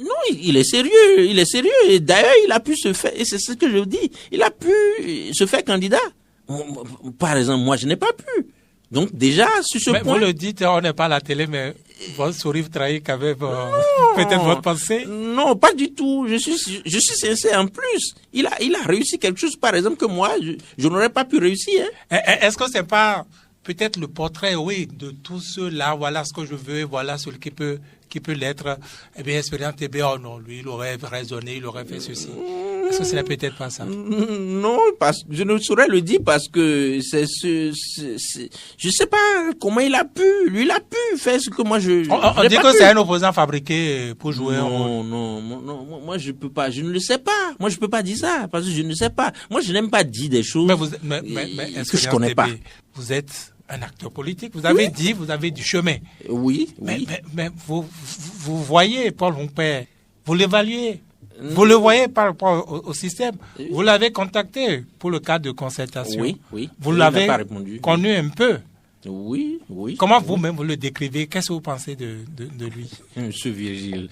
Non, il est sérieux, et d'ailleurs il a pu se faire, et c'est ce que je dis, il a pu se faire candidat. Par exemple, moi je n'ai pas pu. Donc déjà, sur ce point... Vous le dites, on n'est pas à la télé, mais votre sourire trahit quand même peut-être votre pensée. Non, pas du tout, je suis sincère en plus. Il a réussi quelque chose, par exemple, que moi, je n'aurais pas pu réussir. Hein. Est-ce que c'est pas peut-être le portrait, oui, de tous ceux-là, voilà ce que je veux, voilà celui qui peut l'être, eh bien, expérience, eh bien, oh non, lui, il aurait raisonné, il aurait fait ceci. Est-ce que ce n'est peut-être pas ça? Non, je ne saurais le dire parce que je sais pas comment il a pu faire ce que moi on dit que c'est un opposant fabriqué pour jouer un rôle. Non, moi je peux pas, je ne le sais pas. Moi je peux pas dire ça parce que je ne sais pas. Moi je n'aime pas dire des choses que je connais pas. Vous êtes un acteur politique, vous avez dit, vous avez du chemin. Oui. Mais vous voyez Paul Rompuy, vous l'évaluez. Vous le voyez par rapport au système. Vous l'avez contacté pour le cadre de concertation. Oui. Vous l'avez connu un peu. Oui. Comment vous-même vous le décrivez? Qu'est-ce que vous pensez de lui? Monsieur Virgile,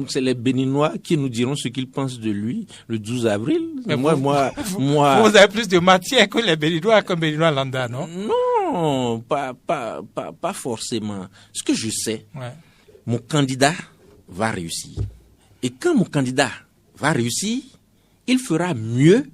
c'est les Béninois qui nous diront ce qu'ils pensent de lui le 12 avril. Mais moi. Vous avez plus de matière que les Béninois, comme Béninois lambda, non? Non, pas forcément. Ce que je sais, mon candidat va réussir. Et quand mon candidat va réussir, il fera mieux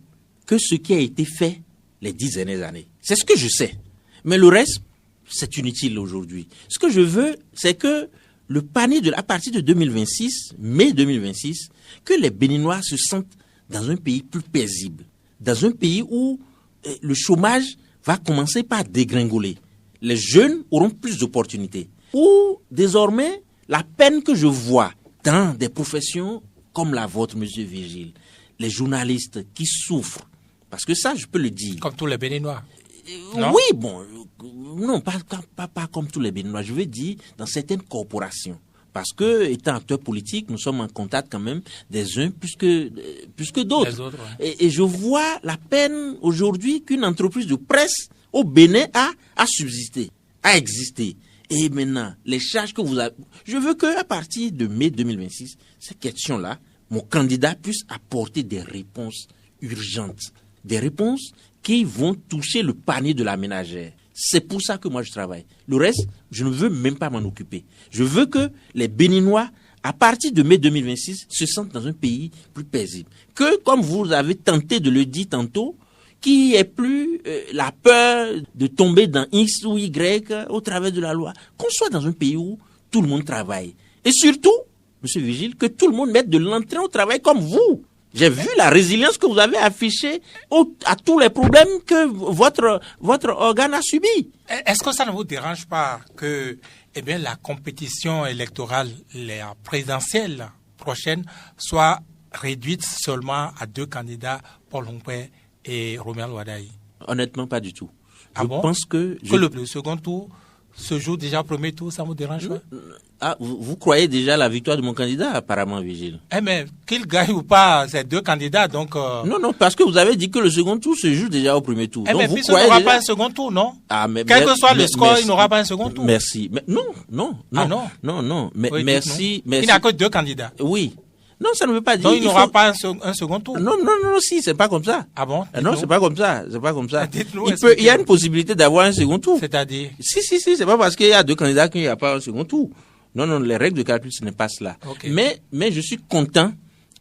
que ce qui a été fait les 10 dernières années. C'est ce que je sais. Mais le reste, c'est inutile aujourd'hui. Ce que je veux, c'est que le panier à partir de 2026, mai 2026, que les Béninois se sentent dans un pays plus paisible. Dans un pays où le chômage va commencer par dégringoler. Les jeunes auront plus d'opportunités. Où, désormais, la peine que je vois dans des professions comme la vôtre, monsieur Virgile, les journalistes qui souffrent, parce que ça, je peux le dire. Comme tous les Béninois. Oui, bon, non, pas comme tous les Béninois. Je veux dire, dans certaines corporations. Parce que, étant acteurs politiques, nous sommes en contact quand même des uns plus que d'autres. Les autres, et je vois la peine aujourd'hui qu'une entreprise de presse au Bénin a subsisté, a existé. Et maintenant, les charges que vous avez... Je veux qu'à partir de mai 2026, ces questions-là, mon candidat puisse apporter des réponses urgentes. Des réponses qui vont toucher le panier de la ménagère. C'est pour ça que moi je travaille. Le reste, je ne veux même pas m'en occuper. Je veux que les Béninois, à partir de mai 2026, se sentent dans un pays plus paisible. Que, comme vous avez tenté de le dire tantôt, qu'il n'y ait plus la peur de tomber dans X ou Y au travers de la loi. Qu'on soit dans un pays où tout le monde travaille. Et surtout, monsieur Vigile, que tout le monde mette de l'entrain au travail comme vous. J'ai vu la résilience que vous avez affichée à tous les problèmes que votre organe a subis. Est-ce que ça ne vous dérange pas que la compétition électorale, la présidentielle prochaine, soit réduite seulement à 2 candidats, Paul Hongpè et Romuald Wadaye? Honnêtement, pas du tout. Je pense que le second tour se joue déjà au premier tour, ça ne vous dérange pas? Ah, vous croyez déjà à la victoire de mon candidat, apparemment, Vigile? Mais qu'il gagne ou pas, c'est 2 candidats, donc... Non, parce que vous avez dit que le second tour se joue déjà au premier tour. Donc, mais puis il n'aura pas un second tour, non? Quel que soit le score, il n'aura pas un second tour. Merci. Mais non. Mais oui, merci. Il n'y a que 2 candidats. Oui. Non, ça ne veut pas dire. Donc il n'aura pas un second tour. Non, si, c'est pas comme ça. Ah bon? Non, c'est pas comme ça. Dites-nous, il y a une possibilité d'avoir un second tour. C'est-à-dire? Si, c'est pas parce qu'il y a 2 candidats qu'il n'y a pas un second tour. Non, les règles de calcul, ce n'est pas cela. Okay. Mais je suis content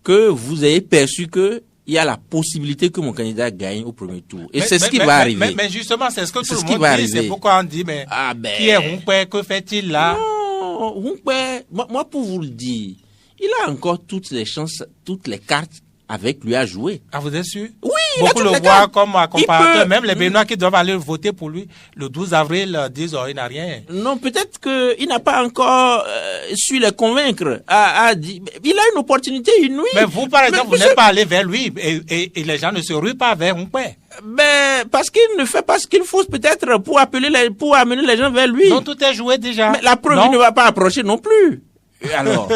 que vous ayez perçu que il y a la possibilité que mon candidat gagne au premier tour. Et c'est ce qui va arriver. Mais justement, c'est ce que tout le monde dit. C'est pourquoi on dit, qui est Hongpè? Que fait-il là? Non, Hongpè, moi pour vous le dire, il a encore toutes les chances, toutes les cartes avec lui à jouer. Ah, vous êtes sûr? Oui, beaucoup le voient comme un comparateur. Même les Béninois qui doivent aller voter pour lui le 12 avril disent il n'a rien. Non, peut-être qu'il n'a pas encore su les convaincre. Il a une opportunité inouïe. Mais vous, par exemple, vous n'êtes pas allé vers lui et les gens ne se ruent pas vers Hongpè. Mais parce qu'il ne fait pas ce qu'il faut peut-être pour amener les gens vers lui. Donc tout est joué déjà. Mais la preuve, il ne va pas approcher non plus. Alors,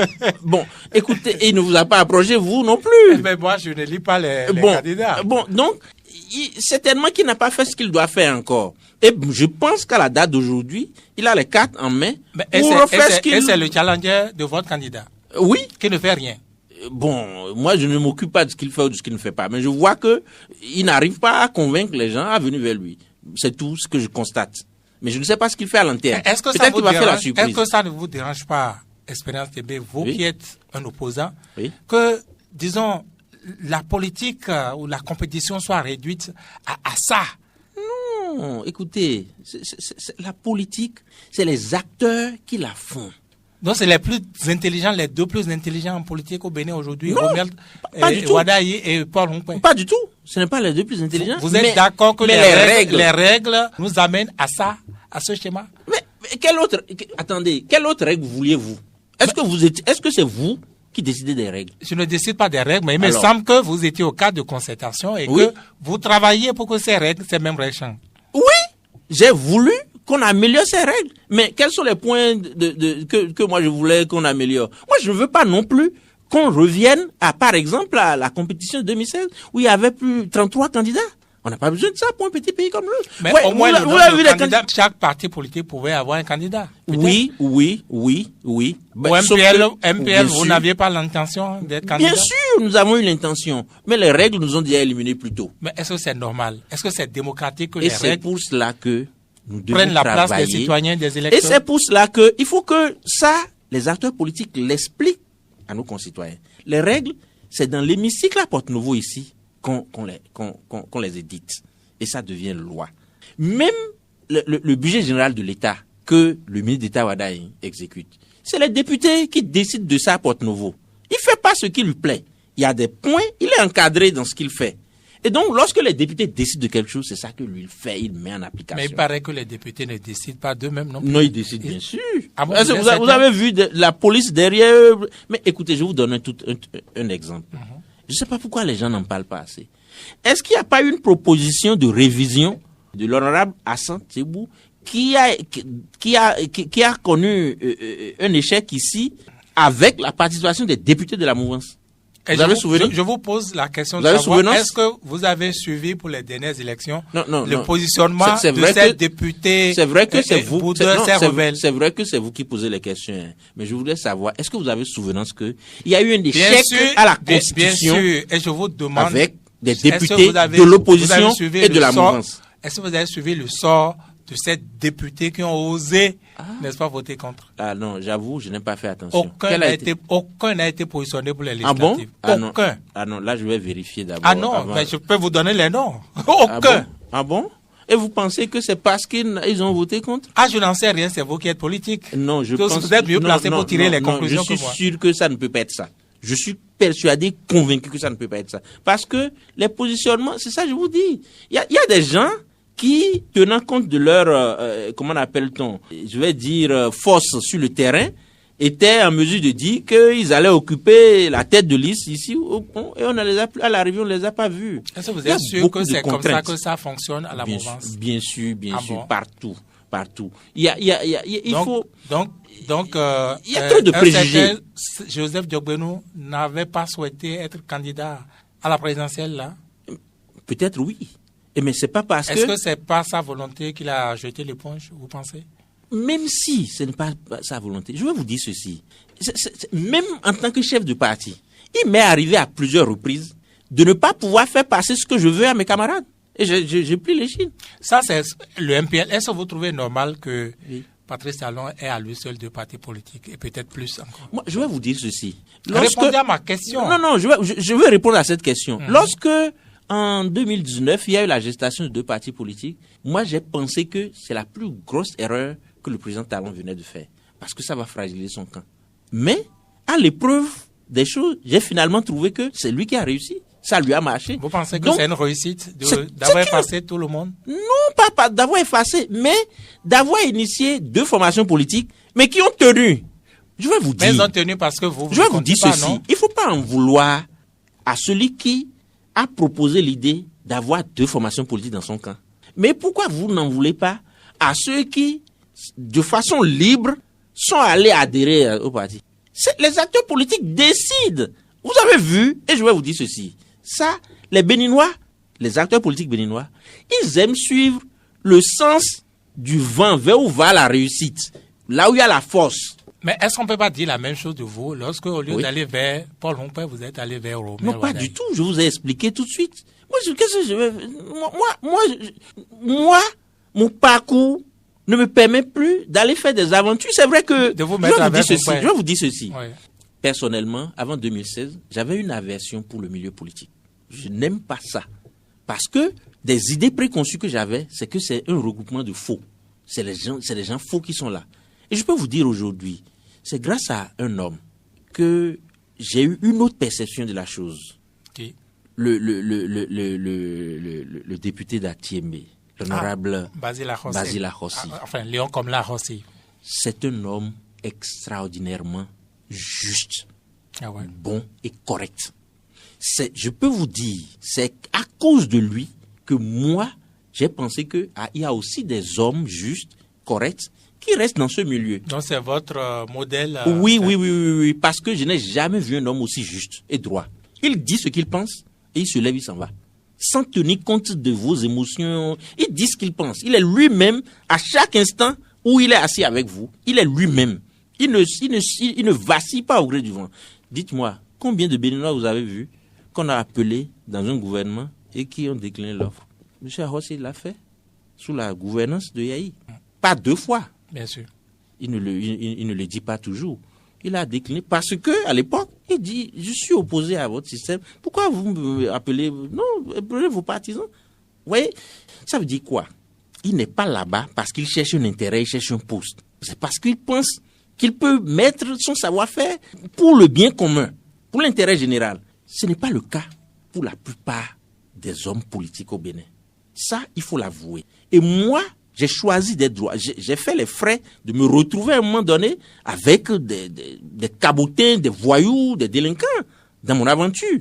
bon, écoutez, il ne vous a pas approché, vous non plus. Mais moi, je ne lis pas les candidats. Bon, donc, certainement qu'il n'a pas fait ce qu'il doit faire encore. Et je pense qu'à la date d'aujourd'hui, il a les cartes en main pour refaire ce qu'il... Et c'est le challenger de votre candidat? Oui. Qui ne fait rien? Bon, moi, je ne m'occupe pas de ce qu'il fait ou de ce qu'il ne fait pas. Mais je vois qu'il n'arrive pas à convaincre les gens à venir vers lui. C'est tout ce que je constate. Mais je ne sais pas ce qu'il fait à l'interne. Peut-être qu'il va faire la surprise. Est-ce que ça ne vous dérange pas, Espérance TB, vous qui êtes un opposant, que, disons, la politique ou la compétition soit réduite à ça? Non, écoutez, la politique, c'est les acteurs qui la font. Donc c'est les plus intelligents, les 2 plus intelligents en politique au Bénin aujourd'hui, Romuald Wadaye et Paul Hongpè? Pas du tout, ce n'est pas les 2 plus intelligents. Vous êtes d'accord que les règles nous amènent à ça, à ce schéma? Mais quelle autre règle vouliez-vous? Est-ce que c'est vous qui décidez des règles? Je ne décide pas des règles, mais il me semble que vous étiez au cadre de concertation et que vous travaillez pour que ces mêmes règles changent. Oui, j'ai voulu qu'on améliore ces règles. Mais quels sont les points que moi je voulais qu'on améliore? Moi, je ne veux pas non plus qu'on revienne par exemple, à la compétition de 2016 où il y avait plus 33 candidats. On n'a pas besoin de ça pour un petit pays comme le. Mais au moins, vous avez vu les candidats. Chaque parti politique pouvait avoir un candidat. Oui. Au MPL, vous n'aviez pas l'intention d'être candidat? Bien sûr, nous avons eu l'intention. Mais les règles nous ont déjà éliminés plus tôt. Mais est-ce que c'est normal? Est-ce que c'est démocratique que les règles... Et c'est pour cela que nous devons prennent la place des citoyens, des électeurs? Et c'est pour cela que il faut que ça, les acteurs politiques l'expliquent à nos concitoyens. Les règles, c'est dans l'hémicycle à Porte-Nouveau ici qu'on les édite. Et ça devient loi. Même le budget général de l'État que le ministre d'État Wadaye exécute, c'est les députés qui décident de ça à Porte-Nouveau. Il ne fait pas ce qui lui plaît. Il y a des points, il est encadré dans ce qu'il fait. Et donc, lorsque les députés décident de quelque chose, c'est ça que lui fait, il met en application. Mais il paraît que les députés ne décident pas d'eux-mêmes non plus. Non, ils décident bien sûr. Ah bon, vous avez vu la police derrière eux. Mais écoutez, je vais vous donner un exemple. Je ne sais pas pourquoi les gens n'en parlent pas assez. Est-ce qu'il n'y a pas eu une proposition de révision de l'honorable Hassan Tebou qui a connu un échec ici avec la participation des députés de la mouvance? Je vous pose la question de savoir, est-ce que vous avez suivi pour les dernières élections le positionnement de ces députés? C'est vrai que c'est vous. C'est vrai que c'est vous qui posez les questions. Hein. Mais je voudrais savoir, est-ce que vous avez souvenance qu'il y a eu un échec à la Constitution? Bien sûr. Et je vous demande, avec des députés de l'opposition et de la mouvance. Est-ce que vous avez suivi le sort de ces députés qui ont osé, n'est-ce pas, voter contre? Ah non, j'avoue, je n'ai pas fait attention. Aucun n'a été positionné pour les législatives. Ah bon? Aucun. Ah non, là je vais vérifier d'abord. Ah non, mais je peux vous donner les noms. Aucun. Ah bon? Et vous pensez que c'est parce qu'ils ont voté contre? Ah, je n'en sais rien, c'est vous qui êtes politique. Non, je pense... Vous êtes mieux placé pour tirer les conclusions que moi. Je suis sûr que ça ne peut pas être ça. Je suis persuadé, convaincu que ça ne peut pas être ça. Parce que les positionnements, c'est ça je vous dis. Il y a des gens qui, tenant compte de leur, comment appelle-t-on, je vais dire, force sur le terrain, étaient en mesure de dire qu'ils allaient occuper la tête de liste ici, et on ne les a plus, à l'arrivée, on ne les a pas vus. Est-ce que vous êtes sûr que c'est comme ça que ça fonctionne à la mouvance? Bien sûr, bon? Partout. Il faut... Donc, il y a trop de préjugés. Joseph Diogbenou n'avait pas souhaité être candidat à la présidentielle, là? Peut-être oui. Mais c'est pas parce Est-ce que c'est pas sa volonté qu'il a jeté l'éponge, vous pensez? Même si ce n'est pas sa volonté, je vais vous dire ceci. Même en tant que chef de parti, il m'est arrivé à plusieurs reprises de ne pas pouvoir faire passer ce que je veux à mes camarades. Et je plie les chines. Ça, c'est le MPL. Est-ce que vous trouvez normal que Patrice Talon ait à lui seul 2 partis politiques et peut-être plus encore? Moi, je vais vous dire ceci. Répondez à ma question. Non, je veux répondre à cette question. Lorsque, en 2019, il y a eu la gestation de 2 partis politiques, moi, j'ai pensé que c'est la plus grosse erreur que le président Talon venait de faire. Parce que ça va fragiliser son camp. Mais, à l'épreuve des choses, j'ai finalement trouvé que c'est lui qui a réussi. Ça lui a marché. Vous pensez que c'est une réussite d'avoir effacé tout le monde? Non, pas d'avoir effacé, mais d'avoir initié 2 formations politiques, mais qui ont tenu. Je vais vous dire. Mais ils ont tenu parce que vous je vais vous dire pas, ceci. Non? Il ne faut pas en vouloir à celui qui a proposé l'idée d'avoir 2 formations politiques dans son camp. Mais pourquoi vous n'en voulez pas à ceux qui, de façon libre, sont allés adhérer au parti? Les acteurs politiques décident. Vous avez vu, et je vais vous dire ceci. Ça, les Béninois, les acteurs politiques béninois, ils aiment suivre le sens du vent, vers où va la réussite, là où il y a la force. Mais est-ce qu'on ne peut pas dire la même chose de vous, lorsque au lieu d'aller vers Paul Homper, vous êtes allé vers Romain? Non, pas du tout, je vous ai expliqué tout de suite. Moi, mon parcours ne me permet plus d'aller faire des aventures. C'est vrai que je vais vous dire ceci. Oui. Personnellement, avant 2016, j'avais une aversion pour le milieu politique. Je n'aime pas ça. Parce que des idées préconçues que j'avais, c'est que c'est un regroupement de faux. C'est les gens faux qui sont là. Et je peux vous dire aujourd'hui, c'est grâce à un homme que j'ai eu une autre perception de la chose. Qui? Le député d'Atiembe, l'honorable Basile Rossi. Enfin, Léon comme la Rossi. C'est un homme extraordinairement juste, bon et correct. Je peux vous dire, c'est à cause de lui que moi, j'ai pensé qu'il y a aussi des hommes justes, corrects, qui restent dans ce milieu. Donc c'est votre modèle? Oui, parce que je n'ai jamais vu un homme aussi juste et droit. Il dit ce qu'il pense et il se lève, il s'en va. Sans tenir compte de vos émotions, il dit ce qu'il pense. Il est lui-même, à chaque instant où il est assis avec vous, il est lui-même. Il ne vacille pas au gré du vent. Dites-moi, combien de Béninois vous avez vu qu'on a appelé dans un gouvernement et qui ont décliné l'offre? M. Rossi l'a fait sous la gouvernance de Yahi. Pas 2 fois. Bien sûr. Il ne le dit pas toujours. Il a décliné parce que à l'époque, il dit, je suis opposé à votre système. Pourquoi vous me appelez? Non, appelez vos partisans. Vous voyez, ça veut dire quoi? Il n'est pas là-bas parce qu'il cherche un intérêt, il cherche un poste. C'est parce qu'il pense qu'il peut mettre son savoir-faire pour le bien commun, pour l'intérêt général. Ce n'est pas le cas pour la plupart des hommes politiques au Bénin. Ça, il faut l'avouer. Et moi, j'ai choisi d'être droit. J'ai fait les frais de me retrouver à un moment donné avec des cabotins, des voyous, des délinquants dans mon aventure.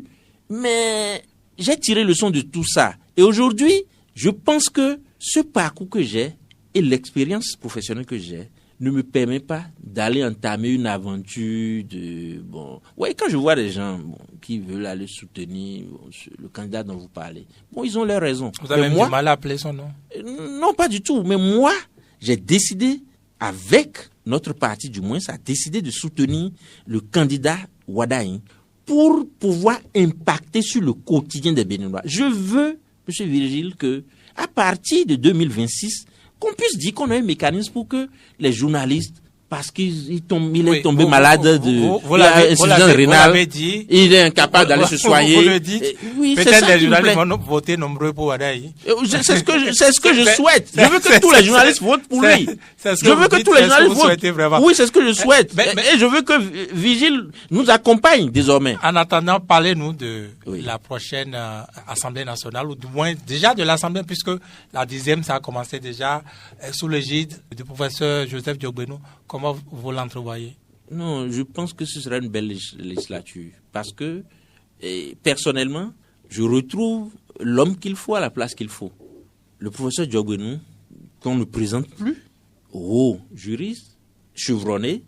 Mais j'ai tiré leçon de tout ça. Et aujourd'hui, je pense que ce parcours que j'ai et l'expérience professionnelle que j'ai ne me permet pas d'aller entamer une aventure de... quand je vois des gens qui veulent aller soutenir le candidat dont vous parlez, ils ont leurs raisons. Vous avez du mal à appeler son nom? Non, pas du tout. Mais moi, j'ai décidé, avec notre parti du moins, ça a décidé de soutenir le candidat Wadaïn pour pouvoir impacter sur le quotidien des Béninois. Je veux, M. Virgile, que à partir de 2026, qu'on puisse dire qu'on a un mécanisme pour que les journalistes parce qu'il est tombé malade vous l'avez dit. Il est incapable d'aller se soigner. Vous le dites. Oui, peut-être les journalistes vont voter nombreux pour Wadaï. C'est ce que je souhaite. Je veux que tous les journalistes votent pour lui. Je veux que tous les journalistes votent. Oui, c'est ce que je souhaite. Et je veux que Vigile nous accompagne désormais. En attendant, parlez-nous de la prochaine Assemblée nationale, ou du moins déjà de l'Assemblée, puisque la 10e, ça a commencé déjà sous l'égide du professeur Joseph Diogbenou. Comment vous l'entrevoyez? Non, je pense que ce sera une belle législature. Parce que, personnellement, je retrouve l'homme qu'il faut à la place qu'il faut. Le professeur Diogbenou, qu'on ne présente plus, juriste, chevronné,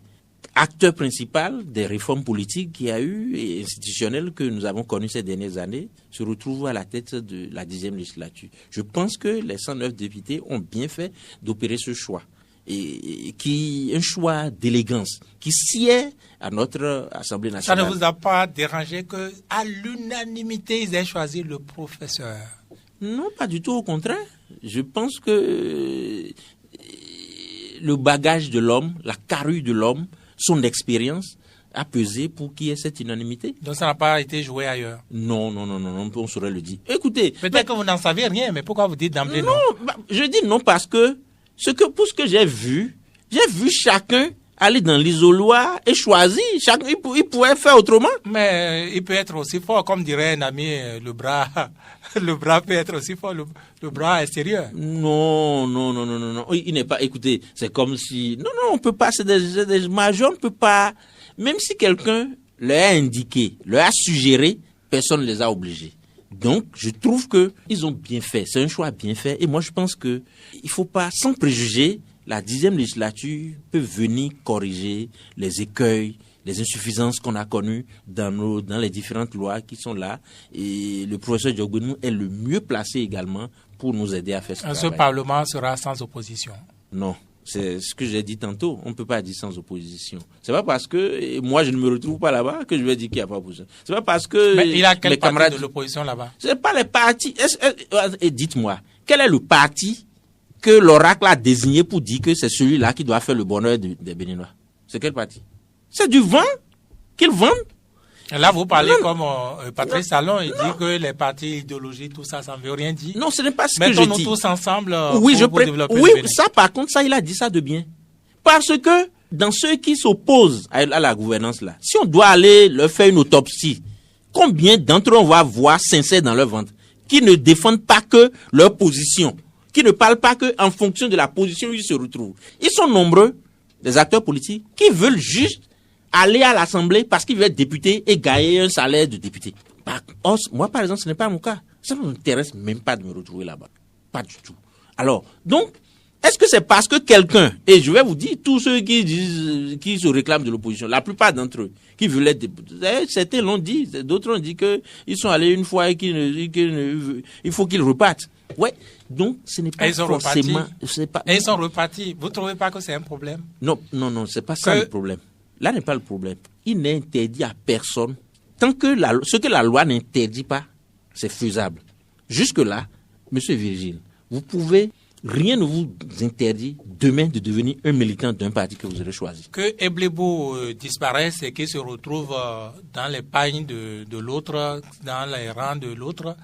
acteur principal des réformes politiques qu'il y a eu et institutionnelles que nous avons connues ces dernières années, se retrouve à la tête de la 10e législature. Je pense que les 109 députés ont bien fait d'opérer ce choix. Et un choix d'élégance qui sied à notre Assemblée nationale. Ça ne vous a pas dérangé que, à l'unanimité, ils aient choisi le professeur? Non, pas du tout, au contraire. Je pense que le bagage de l'homme, la carrure de l'homme, son expérience a pesé pour qu'il y ait cette unanimité. Donc ça n'a pas été joué ailleurs? Non, on saurait le dire. Écoutez... Peut-être que vous n'en savez rien, mais pourquoi vous dites d'emblée non? Non, je dis non parce que pour ce que j'ai vu chacun aller dans l'isoloir et choisir. Chacun, il pouvait faire autrement. Mais il peut être aussi fort, comme dirait un ami, le bras peut être aussi fort, le bras extérieur. Non. Il n'est pas, écoutez, c'est comme si, non, on peut pas, c'est des majors, on ne peut pas, même si quelqu'un leur a indiqué, leur a suggéré, personne ne les a obligés. Donc, je trouve que ils ont bien fait. C'est un choix bien fait. Et moi, je pense que il faut pas, sans préjuger, la 10e législature peut venir corriger les écueils, les insuffisances qu'on a connues dans les différentes lois qui sont là. Et le professeur Diogbenou est le mieux placé également pour nous aider à faire ce travail. Ce Parlement sera sans opposition? Non. C'est ce que j'ai dit tantôt. On ne peut pas dire sans opposition. C'est pas parce que moi je ne me retrouve pas là-bas que je vais dire qu'il n'y a pas d'opposition. C'est pas parce que mais il y a quel les camarades parti de l'opposition là-bas? C'est pas les partis. Et dites-moi, quel est le parti que l'oracle a désigné pour dire que c'est celui-là qui doit faire le bonheur des Béninois? C'est quel parti? C'est du vent qu'ils vendent. Là, vous parlez comme Patrice Talon, il dit que les partis idéologiques, tout ça, ça ne veut rien dire. Non, ce n'est pas ce que je dis. Mettons-nous tous ensemble pour développer le Bénin. Ça, par contre, ça, il a dit ça de bien. Parce que dans ceux qui s'opposent à la gouvernance, là, si on doit aller leur faire une autopsie, combien d'entre eux on va voir sincères dans leur ventre, qui ne défendent pas que leur position, qui ne parlent pas que en fonction de la position où ils se retrouvent. Ils sont nombreux, les acteurs politiques, qui veulent juste aller à l'Assemblée parce qu'il veut être député et gagner un salaire de député. Moi, par exemple, ce n'est pas mon cas. Ça ne m'intéresse même pas de me retrouver là-bas. Pas du tout. Alors, donc, est-ce que c'est parce que quelqu'un, et je vais vous dire, tous ceux qui se réclament de l'opposition, la plupart d'entre eux, qui veulent être députés, certains l'ont dit, d'autres ont dit qu'ils sont allés une fois et il faut qu'ils repartent. Ouais. Donc, ce n'est pas forcément... Et ils sont repartis. Vous ne trouvez pas que c'est un problème? Non, c'est pas ça le problème. Là n'est pas le problème. Il n'est interdit à personne. Tant que ce que la loi n'interdit pas, c'est faisable. Jusque-là, Monsieur Virgile, rien ne vous interdit demain de devenir un militant d'un parti que vous aurez choisi. Que Eblebou disparaisse et qu'il se retrouve dans les pagnes de l'autre, dans les rangs de l'autre.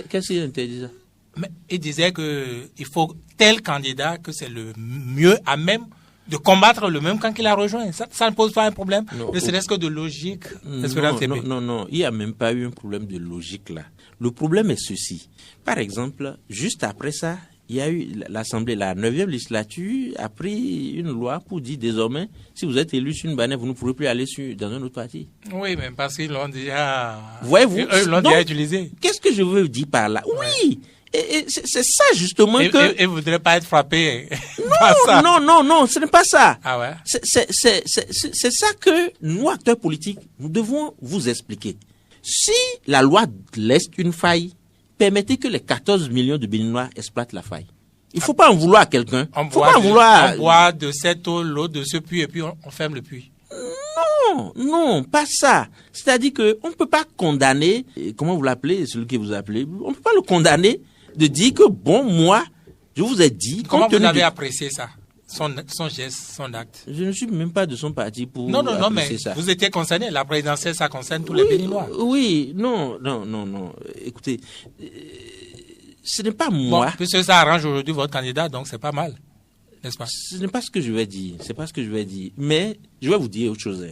Qu'est-ce qu'il interdit ça? Mais il disait qu'il faut tel candidat que c'est le mieux à même de combattre le même camp qu'il a rejoint. Ça ne pose pas un problème, ne serait-ce que de logique. Non, il n'y a même pas eu un problème de logique là. Le problème est ceci. Par exemple, juste après ça, il y a eu l'Assemblée, la 9e législature a pris une loi pour dire désormais, si vous êtes élu sur une bannière, vous ne pourrez plus aller dans un autre parti. Oui, mais parce qu'ils l'ont déjà... Voyez-vous, ils l'ont déjà utilisé. Qu'est-ce que je veux dire par là? Oui. Et c'est ça justement que... Et vous ne voudrez pas être frappé. Non, ce n'est pas ça. Ah ouais? C'est ça que nous, acteurs politiques, nous devons vous expliquer. Si la loi laisse une faille, permettez que les 14 millions de Béninois exploitent la faille. Il ne faut pas en vouloir à quelqu'un. On boit de cette eau, l'eau de ce puits, et puis on ferme le puits. Non, pas ça. C'est-à-dire qu'on ne peut pas condamner, comment vous l'appelez, celui que vous appelez, on ne peut pas le condamner de dire que, bon, moi, je vous ai dit... Comment vous avez apprécié ça? son geste, son acte. Je ne suis même pas de son parti pour Non, mais ça. vous étiez concerné. La présidentielle, ça concerne tous les Béninois. Oui, non. Écoutez, ce n'est pas moi. Bon, puisque ça arrange aujourd'hui votre candidat, donc c'est pas mal, n'est-ce pas? Ce n'est pas ce que je vais dire. C'est pas ce que je vais dire. Mais je vais vous dire autre chose.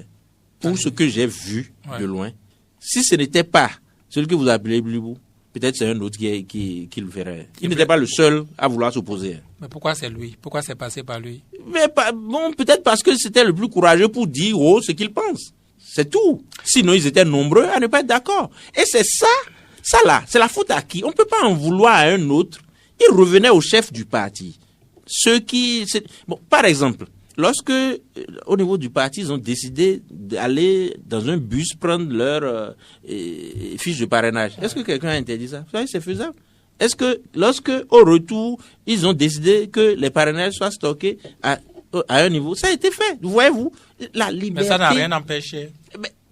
Pour ce que j'ai vu de loin, si ce n'était pas celui que vous appelez Blibou, peut-être c'est un autre qui le ferait. Il n'était pas le seul à vouloir s'opposer. Mais pourquoi c'est lui? Pourquoi c'est passé par lui? Mais peut-être parce que c'était le plus courageux pour dire ce qu'il pense. C'est tout. Sinon, ils étaient nombreux à ne pas être d'accord. Et c'est ça là, c'est la faute à qui? On ne peut pas en vouloir à un autre. Il revenait au chef du parti. Par exemple, lorsque, au niveau du parti, ils ont décidé d'aller dans un bus prendre leur fiche de parrainage. Est-ce que quelqu'un a interdit ça? Vous savez, c'est faisable. Est-ce que, lorsque, au retour, ils ont décidé que les parrainages soient stockés à un niveau, ça a été fait. Voyez-vous, la liberté. Mais ça n'a rien empêché.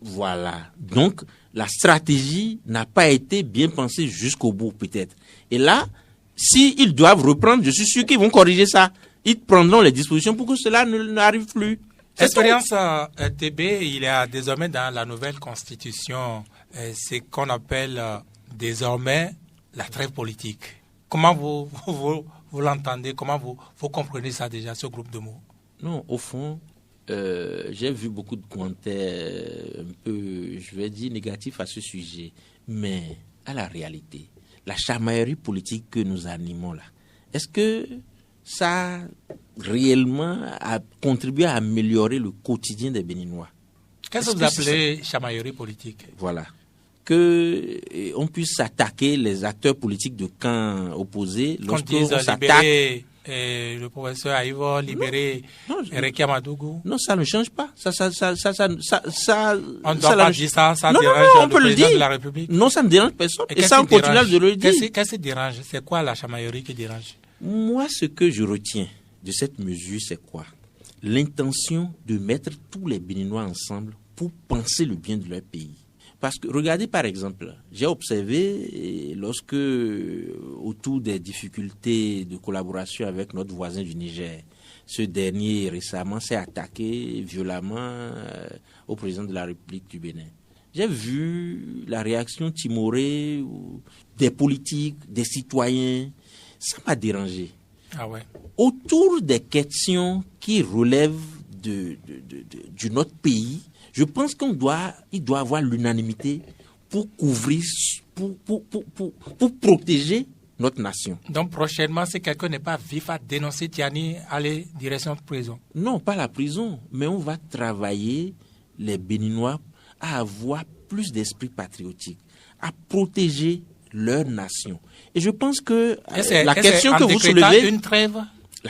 Voilà. Donc, la stratégie n'a pas été bien pensée jusqu'au bout, peut-être. Et là, s'ils doivent reprendre, je suis sûr qu'ils vont corriger ça. Ils prendront les dispositions pour que cela n'arrive plus. Expérience TB, il y a désormais dans la nouvelle constitution ce qu'on appelle désormais la trêve politique. Comment vous l'entendez? Comment vous comprenez ça déjà, ce groupe de mots? Non, au fond, j'ai vu beaucoup de commentaires un peu, je vais dire, négatifs à ce sujet. Mais à la réalité, la chamaillerie politique que nous animons là, est-ce que ça réellement a contribué à améliorer le quotidien des Béninois? Qu'est-ce que vous appelez chamaillerie politique? Voilà. Qu'on puisse attaquer les acteurs politiques de camps opposés lorsqu'on s'attaque. Le professeur Aïvo libérer Rekia Madougou. Non, ça ne change pas. On ne doit pas dire ça dérange on peut le président de la République. Non, ça ne dérange personne. Et ça, on continue de le dire. Qu'est-ce qui dérange? C'est quoi la chamaillerie qui dérange? Moi, ce que je retiens de cette mesure, c'est quoi? L'intention de mettre tous les Béninois ensemble pour penser le bien de leur pays. Parce que, regardez par exemple, j'ai observé lorsque, autour des difficultés de collaboration avec notre voisin du Niger, ce dernier récemment s'est attaqué violemment au président de la République du Bénin. J'ai vu la réaction timorée des politiques, des citoyens. Ça m'a dérangé. Ah ouais. Autour des questions qui relèvent de notre pays, je pense il doit avoir l'unanimité pour couvrir, pour protéger notre nation. Donc prochainement, si quelqu'un n'est pas vif à dénoncer Tiani, aller direction de prison? Non, pas la prison, mais on va travailler les Béninois à avoir plus d'esprit patriotique, à protéger leur nation. Et je pense que la question que vous soulevez... une trêve,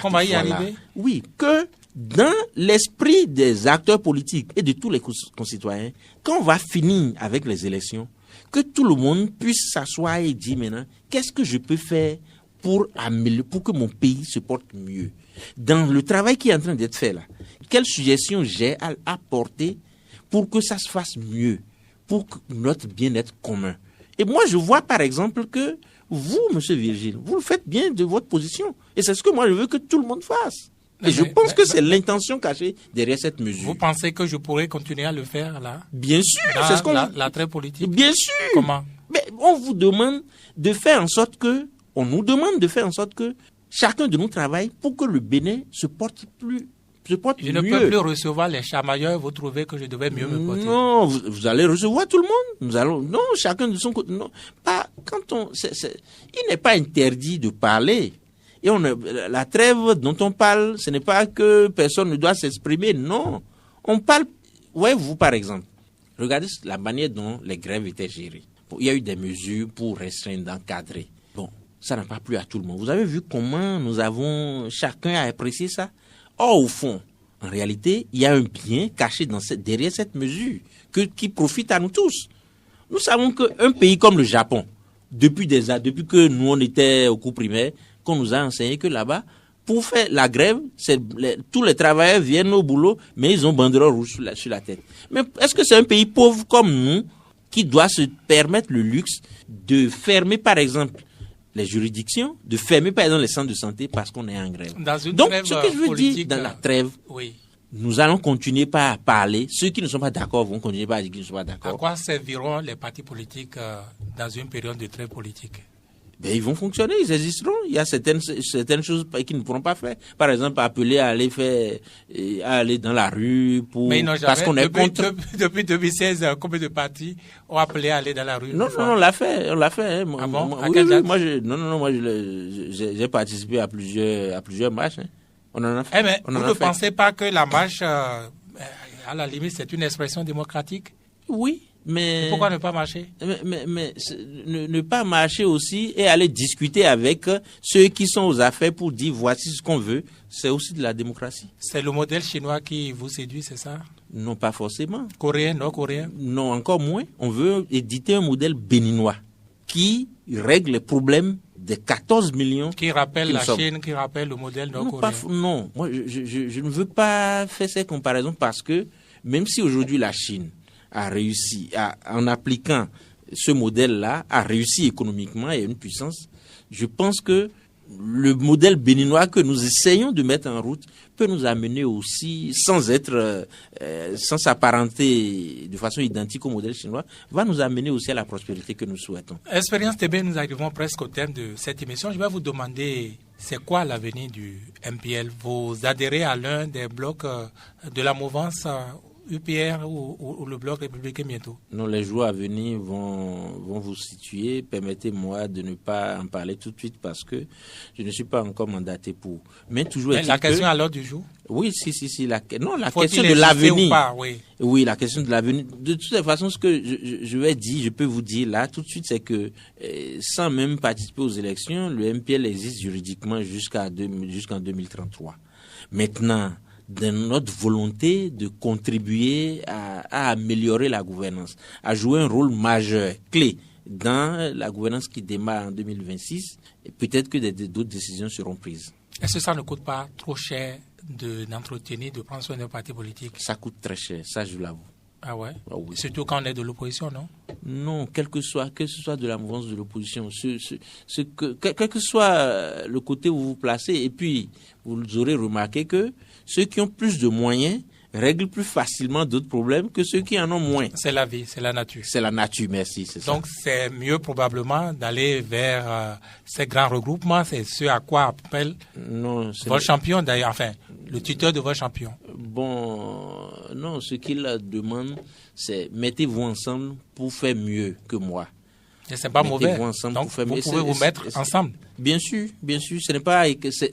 qu'on va y arriver? Oui, que dans l'esprit des acteurs politiques et de tous les concitoyens, quand on va finir avec les élections, que tout le monde puisse s'asseoir et dire maintenant, qu'est-ce que je peux faire pour que mon pays se porte mieux? Dans le travail qui est en train d'être fait là, quelles suggestions j'ai à apporter pour que ça se fasse mieux, pour notre bien-être commun? Et moi, je vois par exemple que vous, M. Virgile, vous le faites bien de votre position. Et c'est ce que moi, je veux que tout le monde fasse. Et je pense que c'est l'intention cachée derrière cette mesure. Vous pensez que je pourrais continuer à le faire là? Bien sûr. C'est ce qu'on la trêve politique. Bien sûr. Comment? Mais on vous demande de faire en sorte que, on nous demande de faire en sorte que chacun de nous travaille pour que le Bénin se porte mieux. Je ne peux plus recevoir les chamailleurs. Vous trouvez que je devais mieux me porter? Non, vous allez recevoir tout le monde. Non, chacun de son côté. Non, pas quand il n'est pas interdit de parler. Et la trêve dont on parle, ce n'est pas que personne ne doit s'exprimer, non. On parle, voyez-vous par exemple, regardez la manière dont les grèves étaient gérées. Bon, il y a eu des mesures pour restreindre, encadrer. Bon, ça n'a pas plu à tout le monde. Vous avez vu comment chacun a apprécié ça? Or, au fond, en réalité, il y a un bien caché derrière cette mesure qui profite à nous tous. Nous savons qu'un pays comme le Japon, depuis que nous on était au cours primaire, qu'on nous a enseigné que là-bas, pour faire la grève, tous les travailleurs viennent au boulot, mais ils ont banderole rouge sur la tête. Mais est-ce que c'est un pays pauvre comme nous qui doit se permettre le luxe de fermer, par exemple, les juridictions, de fermer par exemple les centres de santé parce qu'on est en grève. Donc, ce que je veux dire, dans la trêve, nous allons continuer par parler. Ceux qui ne sont pas d'accord vont continuer par dire qu'ils ne sont pas d'accord. À quoi serviront les partis politiques dans une période de trêve politique? Ben, ils vont fonctionner, ils existeront. Il y a certaines choses qu'ils ne pourront pas faire. Par exemple, appeler à aller dans la rue parce qu'on est contre. Depuis 2016, combien de partis ont appelé à aller dans la rue? Non, on l'a fait. Hein. Ah bon? À quelle date? Moi, j'ai participé à plusieurs marches. Hein. On en a fait. Mais vous ne pensez pas que la marche, à la limite, c'est une expression démocratique? Oui. Mais pourquoi ne pas marcher? Mais ne pas marcher aussi et aller discuter avec ceux qui sont aux affaires pour dire voici ce qu'on veut, c'est aussi de la démocratie. C'est le modèle chinois qui vous séduit, c'est ça? Non, pas forcément. Coréen, non coréen? Non, encore moins. On veut éditer un modèle béninois qui règle les problèmes des 14 millions. Qui rappelle la Chine, qui rappelle le modèle nord-coréen. Non, moi je ne veux pas faire ces comparaisons parce que même si aujourd'hui la Chine a réussi, en appliquant ce modèle-là, a réussi économiquement et a une puissance, je pense que le modèle béninois que nous essayons de mettre en route peut nous amener aussi, sans s'apparenter de façon identique au modèle chinois, va nous amener aussi à la prospérité que nous souhaitons. Expérience TB, nous arrivons presque au terme de cette émission. Je vais vous demander, c'est quoi l'avenir du MPL? Vous adhérez à l'un des blocs de la mouvance UPR ou le bloc républicain bientôt? Non, les jours à venir vont vous situer. Permettez-moi de ne pas en parler tout de suite parce que je ne suis pas encore mandaté pour. Mais toujours la question à l'ordre du jour? Oui, si. La question de l'avenir. Oui, la question de l'avenir. De toutes les façons, ce que je peux vous dire là tout de suite, c'est que sans même participer aux élections, le MPL existe juridiquement jusqu'en 2033. Maintenant, de notre volonté de contribuer à améliorer la gouvernance, à jouer un rôle majeur, clé dans la gouvernance qui démarre en 2026, et peut-être que d'autres décisions seront prises. Est-ce que ça ne coûte pas trop cher d'entretenir, de prendre soin d'un parti politique? Ça coûte très cher, ça je l'avoue. Ah ouais? Ah oui. Surtout quand on est de l'opposition, non? Non, que ce soit de la mouvance de l'opposition, quel que soit le côté où vous vous placez, et puis vous aurez remarqué que ceux qui ont plus de moyens règlent plus facilement d'autres problèmes que ceux qui en ont moins. C'est la vie, c'est la nature. C'est la nature, merci. Donc c'est mieux probablement d'aller vers ces grands regroupements, c'est ce à quoi appelle votre champion d'ailleurs, enfin le tuteur de votre champion. Bon, non, ce qu'il demande, c'est mettez-vous ensemble pour faire mieux que moi. Et c'est pas mauvais. Donc vous pouvez vous mettre ensemble. Bien sûr,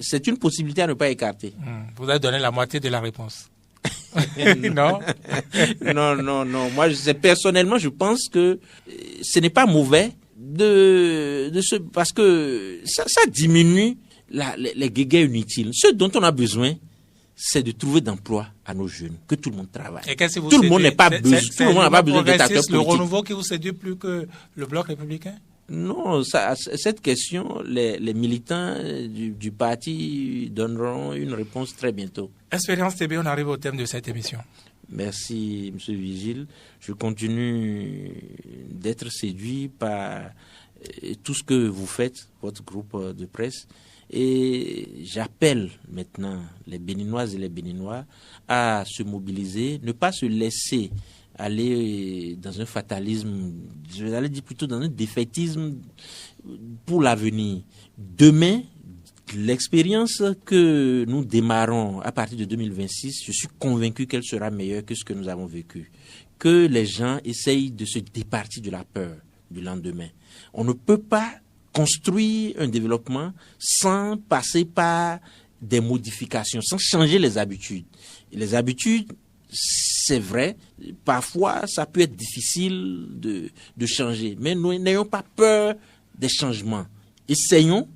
c'est une possibilité à ne pas écarter. Vous avez donné la moitié de la réponse. Non. Non. Moi, personnellement, je pense que ce n'est pas mauvais parce que ça diminue les guéguerres inutiles. Ce dont on a besoin, c'est de trouver d'emploi à nos jeunes, que tout le monde travaille. Et qu'est-ce que vous tout le monde n'a pas besoin d'être acteur politique. Le renouveau qui vous séduit plus que le bloc républicain? Non, cette question, les militants du parti donneront une réponse très bientôt. Expérience TB, on arrive au thème de cette émission. Merci, M. Vigile. Je continue d'être séduit par tout ce que vous faites, votre groupe de presse. Et j'appelle maintenant les Béninoises et les Béninois à se mobiliser, ne pas se laisser aller dans un fatalisme, je vais aller dire plutôt dans un défaitisme pour l'avenir. Demain, l'expérience que nous démarrons à partir de 2026, je suis convaincu qu'elle sera meilleure que ce que nous avons vécu. Que les gens essayent de se départir de la peur du lendemain. On ne peut pas construire un développement sans passer par des modifications, sans changer les habitudes. Et les habitudes, c'est vrai, parfois ça peut être difficile de changer, mais nous n'ayons pas peur des changements. Essayons,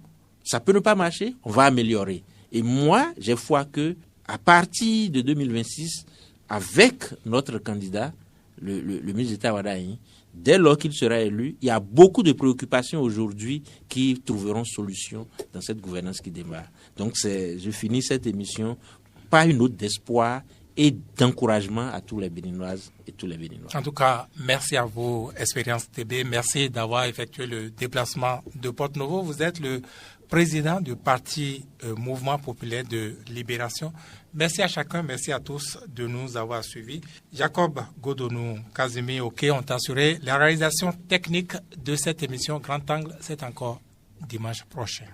ça peut ne pas marcher, on va améliorer. Et moi, j'ai foi que à partir de 2026, avec notre candidat, le ministre d'État Wadahi, dès lors qu'il sera élu, il y a beaucoup de préoccupations aujourd'hui qui trouveront solution dans cette gouvernance qui démarre. Donc je finis cette émission par une note d'espoir et d'encouragement à tous les Béninoises et tous les Béninois. En tout cas, merci à vous, Expérience TB. Merci d'avoir effectué le déplacement de Porto-Novo. Vous êtes le président du parti Mouvement populaire de libération. Merci à chacun, merci à tous de nous avoir suivis. Jacob Godonou, Casimir Ok ont assuré la réalisation technique de cette émission Grand Angle. C'est encore dimanche prochain.